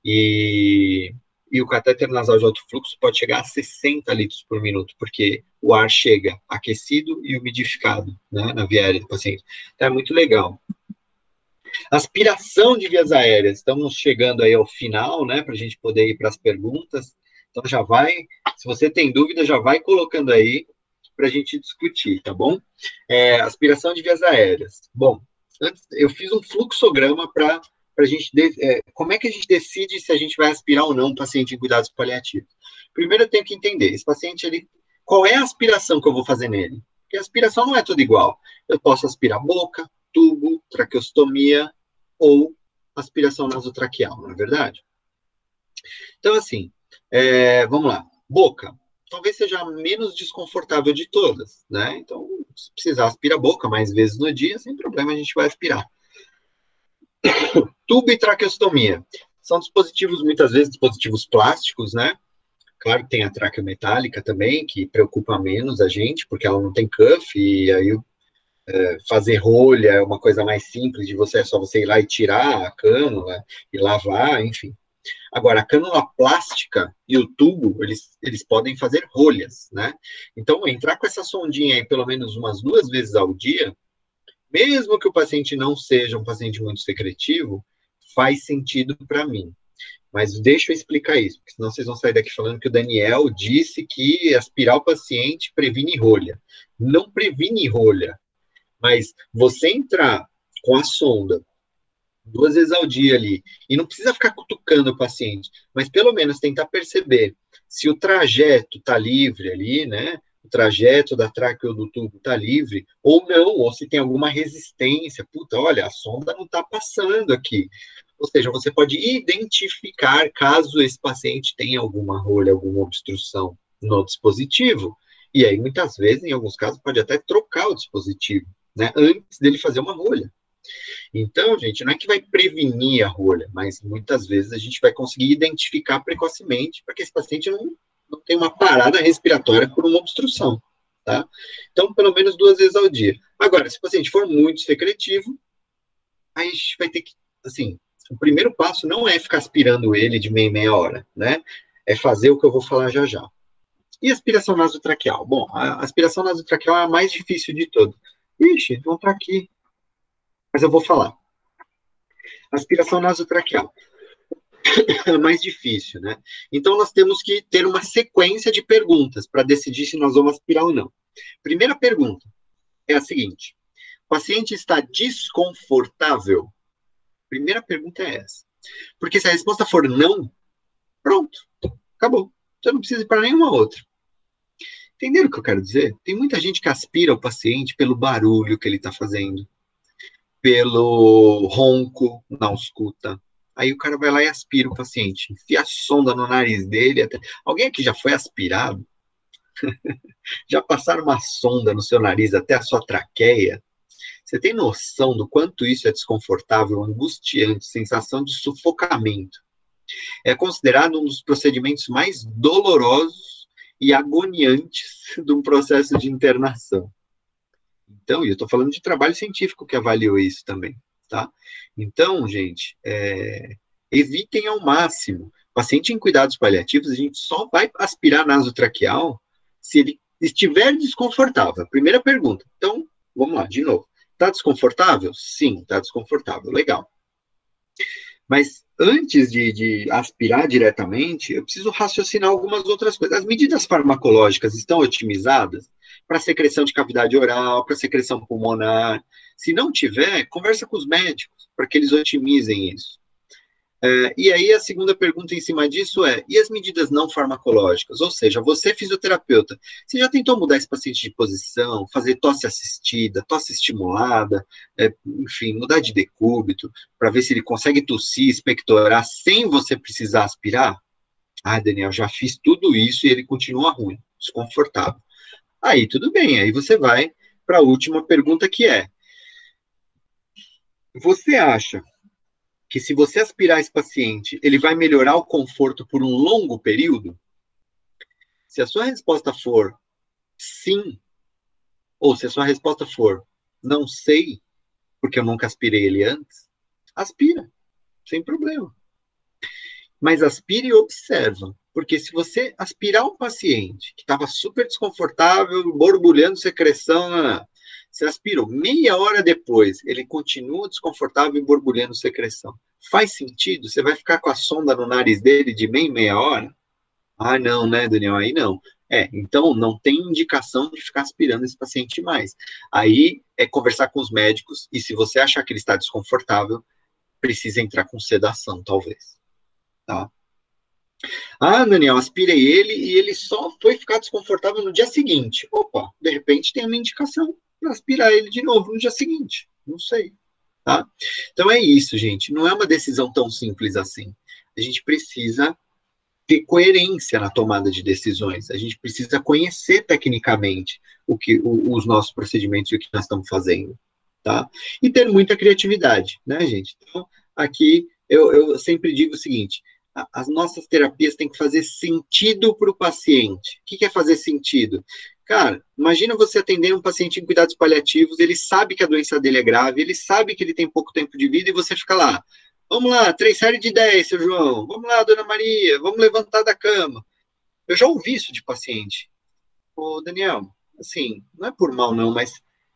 E o catéter nasal de alto fluxo pode chegar a 60 litros por minuto, porque o ar chega aquecido e umidificado, né, na via aérea do paciente. Então, é muito legal. Aspiração de vias aéreas. Estamos chegando aí ao final, né, para a gente poder ir para as perguntas. Então, já vai, se você tem dúvida, já vai colocando aí, para a gente discutir, tá bom? Aspiração de vias aéreas. Bom, antes, eu fiz um fluxograma para a gente... como é que a gente decide se a gente vai aspirar ou não um paciente em cuidados paliativos? Primeiro eu tenho que entender, esse paciente, qual é a aspiração que eu vou fazer nele? Porque a aspiração não é tudo igual. Eu posso aspirar boca, tubo, traqueostomia ou aspiração nasotraqueal, não é verdade? Então, assim, vamos lá. Boca. Talvez seja a menos desconfortável de todas, né? Então, se precisar, aspira a boca mais vezes no dia, sem problema, a gente vai aspirar. Tubo e traqueostomia. São dispositivos, muitas vezes, dispositivos plásticos, né? Claro que tem a traqueometálica também, que preocupa menos a gente, porque ela não tem cuff, e aí fazer rolha é uma coisa mais simples, é só você ir lá e tirar a cânula e lavar, enfim. Agora, a cânula plástica e o tubo, eles podem fazer rolhas, né? Então, entrar com essa sondinha aí pelo menos umas 2 vezes ao dia, mesmo que o paciente não seja um paciente muito secretivo, faz sentido para mim. Mas deixa eu explicar isso, porque senão vocês vão sair daqui falando que o Daniel disse que aspirar o paciente previne rolha. Não previne rolha, mas você entrar com a sonda 2 vezes ao dia ali, e não precisa ficar cutucando o paciente, mas pelo menos tentar perceber se o trajeto está livre ali, né? O trajeto da tráquea ou do tubo está livre, ou não, ou se tem alguma resistência. Puta, olha, a sonda não está passando aqui. Ou seja, você pode identificar caso esse paciente tenha alguma rolha, alguma obstrução no dispositivo, e aí muitas vezes, em alguns casos, pode até trocar o dispositivo, né? Antes dele fazer uma rolha. Então, gente, não é que vai prevenir a rolha, mas muitas vezes a gente vai conseguir identificar precocemente para que esse paciente não tenha uma parada respiratória por uma obstrução, tá? Então, pelo menos 2 vezes ao dia. Agora, se o paciente for muito secretivo, aí a gente vai ter que, assim, o primeiro passo não é ficar aspirando ele de meia hora, né? É fazer o que eu vou falar já já. E aspiração nasotraqueal? Bom, a aspiração nasotraqueal é a mais difícil de todas. Ixi, não está aqui. Mas eu vou falar. Aspiração nasotraqueal é mais difícil, né? Então, nós temos que ter uma sequência de perguntas para decidir se nós vamos aspirar ou não. Primeira pergunta é a seguinte: o paciente está desconfortável? Primeira pergunta é essa. Porque se a resposta for não, pronto, acabou. Você não precisa ir para nenhuma outra. Entenderam o que eu quero dizer? Tem muita gente que aspira o paciente pelo barulho que ele está fazendo, pelo ronco na ausculta. Aí o cara vai lá e aspira o paciente, enfia a sonda no nariz dele. Alguém aqui já foi aspirado? Já passaram uma sonda no seu nariz até a sua traqueia? Você tem noção do quanto isso é desconfortável, angustiante, sensação de sufocamento? É considerado um dos procedimentos mais dolorosos e agoniantes de um processo de internação. Então, eu estou falando de trabalho científico que avaliou isso também. tá? Então, gente, evitem ao máximo. Paciente em cuidados paliativos, a gente só vai aspirar nasotraqueal se ele estiver desconfortável. Primeira pergunta. Então, vamos lá, de novo. Está desconfortável? Sim, está desconfortável. Legal. Mas antes de aspirar diretamente, eu preciso raciocinar algumas outras coisas. As medidas farmacológicas estão otimizadas para secreção de cavidade oral, para secreção pulmonar. Se não tiver, conversa com os médicos para que eles otimizem isso. E aí a segunda pergunta em cima disso e as medidas não farmacológicas? Ou seja, você, fisioterapeuta, você já tentou mudar esse paciente de posição, fazer tosse assistida, tosse estimulada, enfim, mudar de decúbito, para ver se ele consegue tossir, expectorar, sem você precisar aspirar? Ah, Daniel, já fiz tudo isso e ele continua ruim, desconfortável. Aí, tudo bem, aí você vai para a última pergunta, que você acha que se você aspirar esse paciente, ele vai melhorar o conforto por um longo período? Se a sua resposta for sim, ou se a sua resposta for não sei, porque eu nunca aspirei ele antes, aspira, sem problema. Mas aspire e observa, porque se você aspirar um paciente que estava super desconfortável, borbulhando secreção, você aspirou, meia hora depois, ele continua desconfortável e borbulhando secreção. Faz sentido? Você vai ficar com a sonda no nariz dele de meia hora? Ah, não, né, Daniel? Aí não. Então não tem indicação de ficar aspirando esse paciente mais. Aí é conversar com os médicos e se você achar que ele está desconfortável, precisa entrar com sedação, talvez. Tá? Ah, Daniel, aspirei ele e ele só foi ficar desconfortável no dia seguinte. Opa, de repente tem uma indicação para aspirar ele de novo no dia seguinte. Não sei. Tá? Então é isso, gente. Não é uma decisão tão simples assim. A gente precisa ter coerência na tomada de decisões. A gente precisa conhecer tecnicamente os nossos procedimentos e o que nós estamos fazendo. Tá? E ter muita criatividade, né, gente? Então, aqui eu sempre digo o seguinte: as nossas terapias têm que fazer sentido para o paciente. O que é fazer sentido? Cara, imagina você atender um paciente em cuidados paliativos, ele sabe que a doença dele é grave, ele sabe que ele tem pouco tempo de vida e você fica lá. Vamos lá, 3 séries de 10, seu João. Vamos lá, dona Maria, vamos levantar da cama. Eu já ouvi isso de paciente. Ô, Daniel, assim, não é por mal não, mas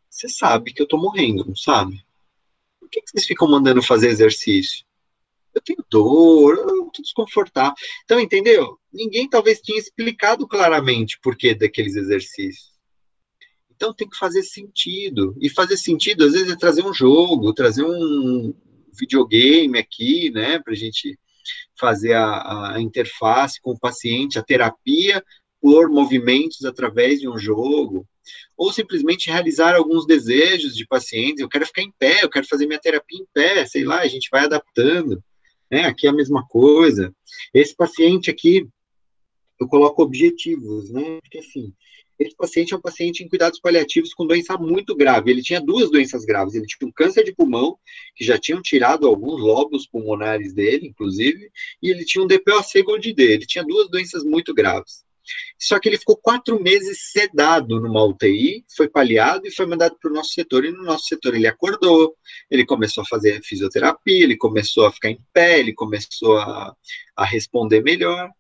você sabe que eu tô morrendo, não sabe? Por que vocês ficam mandando fazer exercício? Eu tenho dor, eu tô desconfortável. Então, entendeu? Ninguém talvez tinha explicado claramente por que daqueles exercícios. Então, tem que fazer sentido. E fazer sentido, às vezes, é trazer um jogo, trazer um videogame aqui, né, pra gente fazer a interface com o paciente, a terapia por movimentos através de um jogo, ou simplesmente realizar alguns desejos de pacientes. Eu quero ficar em pé, eu quero fazer minha terapia em pé, sei lá, a gente vai adaptando. Aqui é a mesma coisa. Esse paciente aqui, eu coloco objetivos, né? Porque assim, esse paciente é um paciente em cuidados paliativos com doença muito grave. Ele tinha 2 doenças graves. Ele tinha um câncer de pulmão, que já tinham tirado alguns lóbulos pulmonares dele, inclusive, e ele tinha um DPOC Gold D. Ele tinha 2 doenças muito graves. Só que ele ficou 4 meses sedado numa UTI, foi paliado e foi mandado para o nosso setor. E no nosso setor ele acordou, ele começou a fazer fisioterapia, ele começou a ficar em pé, ele começou a responder melhor.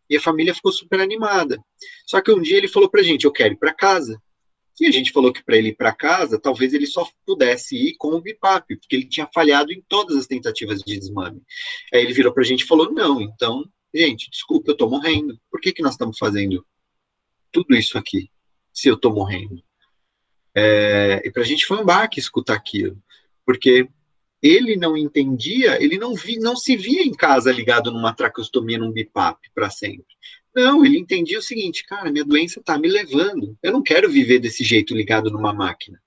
E a família ficou super animada. Só que um dia ele falou pra gente, eu quero ir para casa. E a gente falou que para ele ir para casa, talvez ele só pudesse ir com o BIPAP, porque ele tinha falhado em todas as tentativas de desmame. Aí ele virou pra gente e falou, não, então, gente, desculpa, eu tô morrendo. Por que nós estamos fazendo tudo isso aqui, se eu tô morrendo? E pra gente foi um baque escutar aquilo, porque ele não entendia, ele não se via em casa ligado numa traqueostomia, num BIPAP para sempre. Não, ele entendia o seguinte, cara, minha doença está me levando. Eu não quero viver desse jeito ligado numa máquina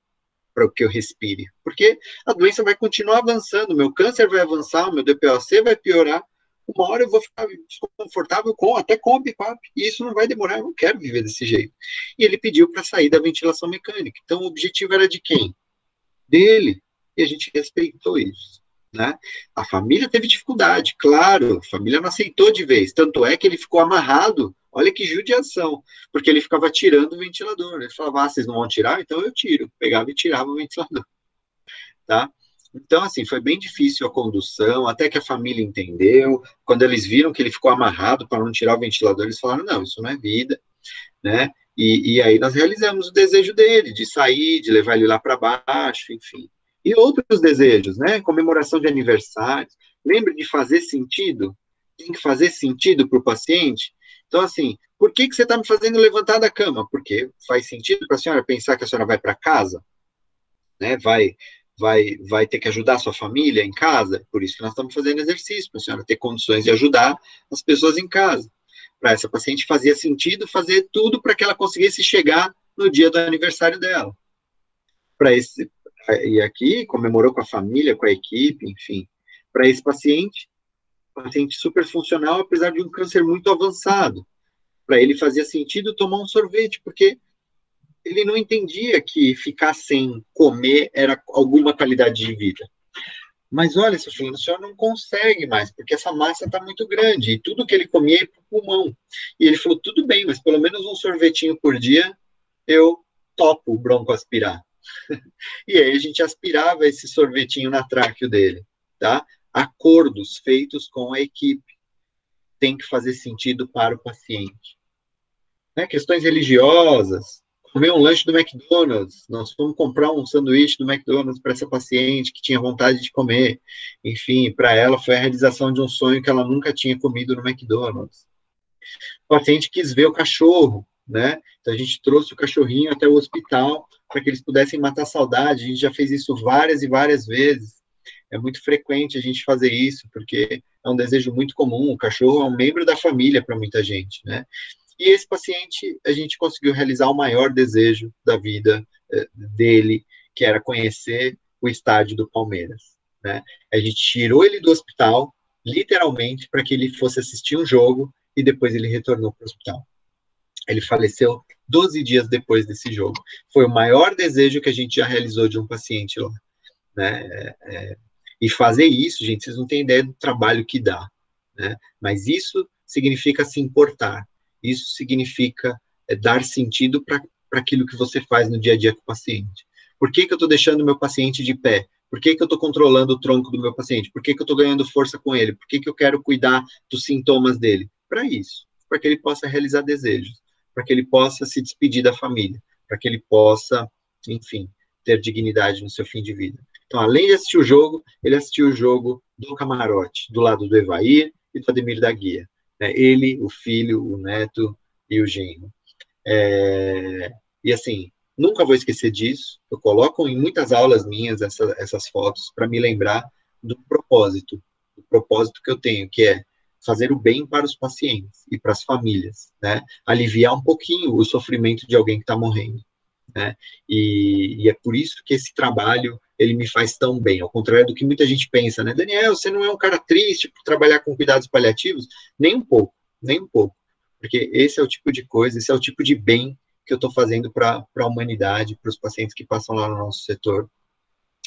para que eu respire, porque a doença vai continuar avançando, meu câncer vai avançar, o meu DPOC vai piorar. Uma hora eu vou ficar desconfortável até com o BIPAP, e isso não vai demorar, eu não quero viver desse jeito. E ele pediu para sair da ventilação mecânica. Então, o objetivo era de quem? Dele. E a gente respeitou isso, né? A família teve dificuldade, claro, a família não aceitou de vez, tanto é que ele ficou amarrado, olha que judiação, porque ele ficava tirando o ventilador, ele falava, vocês não vão tirar? Então eu tiro, pegava e tirava o ventilador, tá? Então, assim, foi bem difícil a condução, até que a família entendeu. Quando eles viram que ele ficou amarrado para não tirar o ventilador, eles falaram: não, isso não é vida, né? E aí nós realizamos o desejo dele, de sair, de levar ele lá para baixo, enfim. E outros desejos, né? Comemoração de aniversários. Lembra de fazer sentido? Tem que fazer sentido para o paciente. Então, assim, por que você está me fazendo levantar da cama? Porque faz sentido para a senhora pensar que a senhora vai para casa, né? Vai ter que ajudar a sua família em casa. Por isso que nós estamos fazendo exercício, para a senhora ter condições de ajudar as pessoas em casa. Para essa paciente fazia sentido fazer tudo para que ela conseguisse chegar no dia do aniversário dela. Para esse e aqui comemorou com a família, com a equipe, enfim. Para esse paciente super funcional, apesar de um câncer muito avançado. Para ele fazia sentido tomar um sorvete, porque ele não entendia que ficar sem comer era alguma qualidade de vida. Mas olha, seu filho, o senhor não consegue mais, porque essa massa está muito grande, e tudo que ele comia é para o pulmão. E ele falou, tudo bem, mas pelo menos um sorvetinho por dia, eu topo o bronco aspirar. E aí a gente aspirava esse sorvetinho na tráqueo dele, tá? Acordos feitos com a equipe tem que fazer sentido para o paciente. Né? Questões religiosas, comer um lanche do McDonald's, nós fomos comprar um sanduíche do McDonald's para essa paciente que tinha vontade de comer. Enfim, para ela foi a realização de um sonho que ela nunca tinha comido no McDonald's. O paciente quis ver o cachorro, né? Então a gente trouxe o cachorrinho até o hospital para que eles pudessem matar a saudade. A gente já fez isso várias e várias vezes. É muito frequente a gente fazer isso, porque é um desejo muito comum. O cachorro é um membro da família para muita gente, né? E esse paciente, a gente conseguiu realizar o maior desejo da vida dele, que era conhecer o estádio do Palmeiras, né? A gente tirou ele do hospital, literalmente, para que ele fosse assistir um jogo e depois ele retornou para o hospital. Ele faleceu 12 dias depois desse jogo. Foi o maior desejo que a gente já realizou de um paciente lá, né? E fazer isso, gente, vocês não têm ideia do trabalho que dá, né? Mas isso significa se importar. Isso significa dar sentido para aquilo que você faz no dia a dia com o paciente. Por que eu estou deixando o meu paciente de pé? Por que eu estou controlando o tronco do meu paciente? Por que eu estou ganhando força com ele? Por que eu quero cuidar dos sintomas dele? Para isso, para que ele possa realizar desejos, para que ele possa se despedir da família, para que ele possa, enfim, ter dignidade no seu fim de vida. Então, além de assistir o jogo, ele assistiu o jogo do camarote, do lado do Evair e do Ademir da Guia. Ele, o filho, o neto e o genro. E assim, nunca vou esquecer disso. Eu coloco em muitas aulas minhas essas fotos para me lembrar do propósito que eu tenho, que é fazer o bem para os pacientes e para as famílias, né? Aliviar um pouquinho o sofrimento de alguém que está morrendo, né? E é por isso que esse trabalho ele me faz tão bem, ao contrário do que muita gente pensa, né? Daniel, você não é um cara triste por trabalhar com cuidados paliativos? Nem um pouco, nem um pouco. Porque esse é o tipo de coisa, esse é o tipo de bem que eu estou fazendo para a humanidade, para os pacientes que passam lá no nosso setor,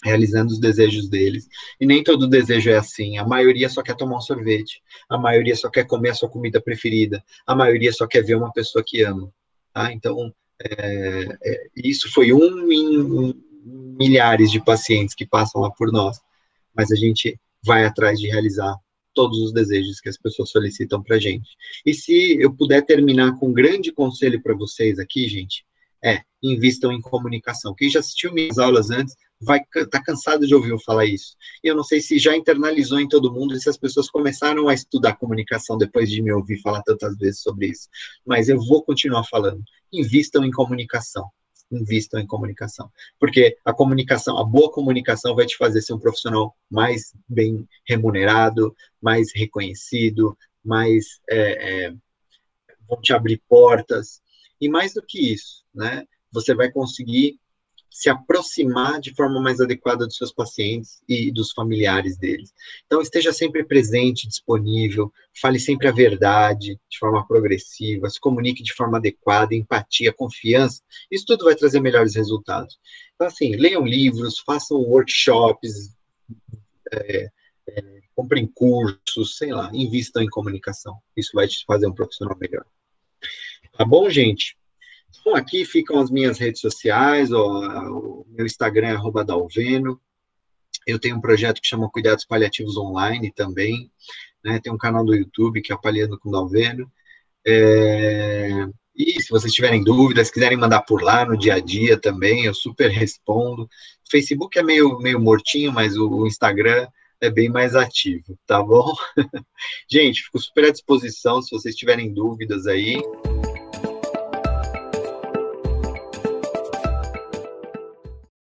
realizando os desejos deles. E nem todo desejo é assim. A maioria só quer tomar um sorvete. A maioria só quer comer a sua comida preferida. A maioria só quer ver uma pessoa que ama. Tá? Então, isso foi um em milhares de pacientes que passam lá por nós, mas a gente vai atrás de realizar todos os desejos que as pessoas solicitam para a gente. E se eu puder terminar com um grande conselho para vocês aqui, gente, invistam em comunicação. Quem já assistiu minhas aulas antes vai estar cansado de ouvir eu falar isso. E eu não sei se já internalizou em todo mundo e se as pessoas começaram a estudar comunicação depois de me ouvir falar tantas vezes sobre isso. Mas eu vou continuar falando. Invistam em comunicação. Invistam em comunicação. Porque a comunicação, a boa comunicação vai te fazer ser um profissional mais bem remunerado, mais reconhecido, mais vão te abrir portas. E mais do que isso, né? Você vai conseguir se aproximar de forma mais adequada dos seus pacientes e dos familiares deles. Então, esteja sempre presente, disponível, fale sempre a verdade, de forma progressiva, se comunique de forma adequada, empatia, confiança, isso tudo vai trazer melhores resultados. Então, assim, leiam livros, façam workshops, comprem cursos, sei lá, invistam em comunicação. Isso vai te fazer um profissional melhor. Tá bom, gente? Bom, aqui ficam as minhas redes sociais, o meu Instagram é @dalveno, Eu tenho um projeto que chama Cuidados Paliativos Online também, né? Tem um canal do YouTube que é Paliando com Dalveno. E se vocês tiverem dúvidas, quiserem mandar por lá no dia a dia também, eu super respondo. O Facebook é meio mortinho, mas o Instagram é bem mais ativo, tá bom? Gente, fico super à disposição se vocês tiverem dúvidas aí.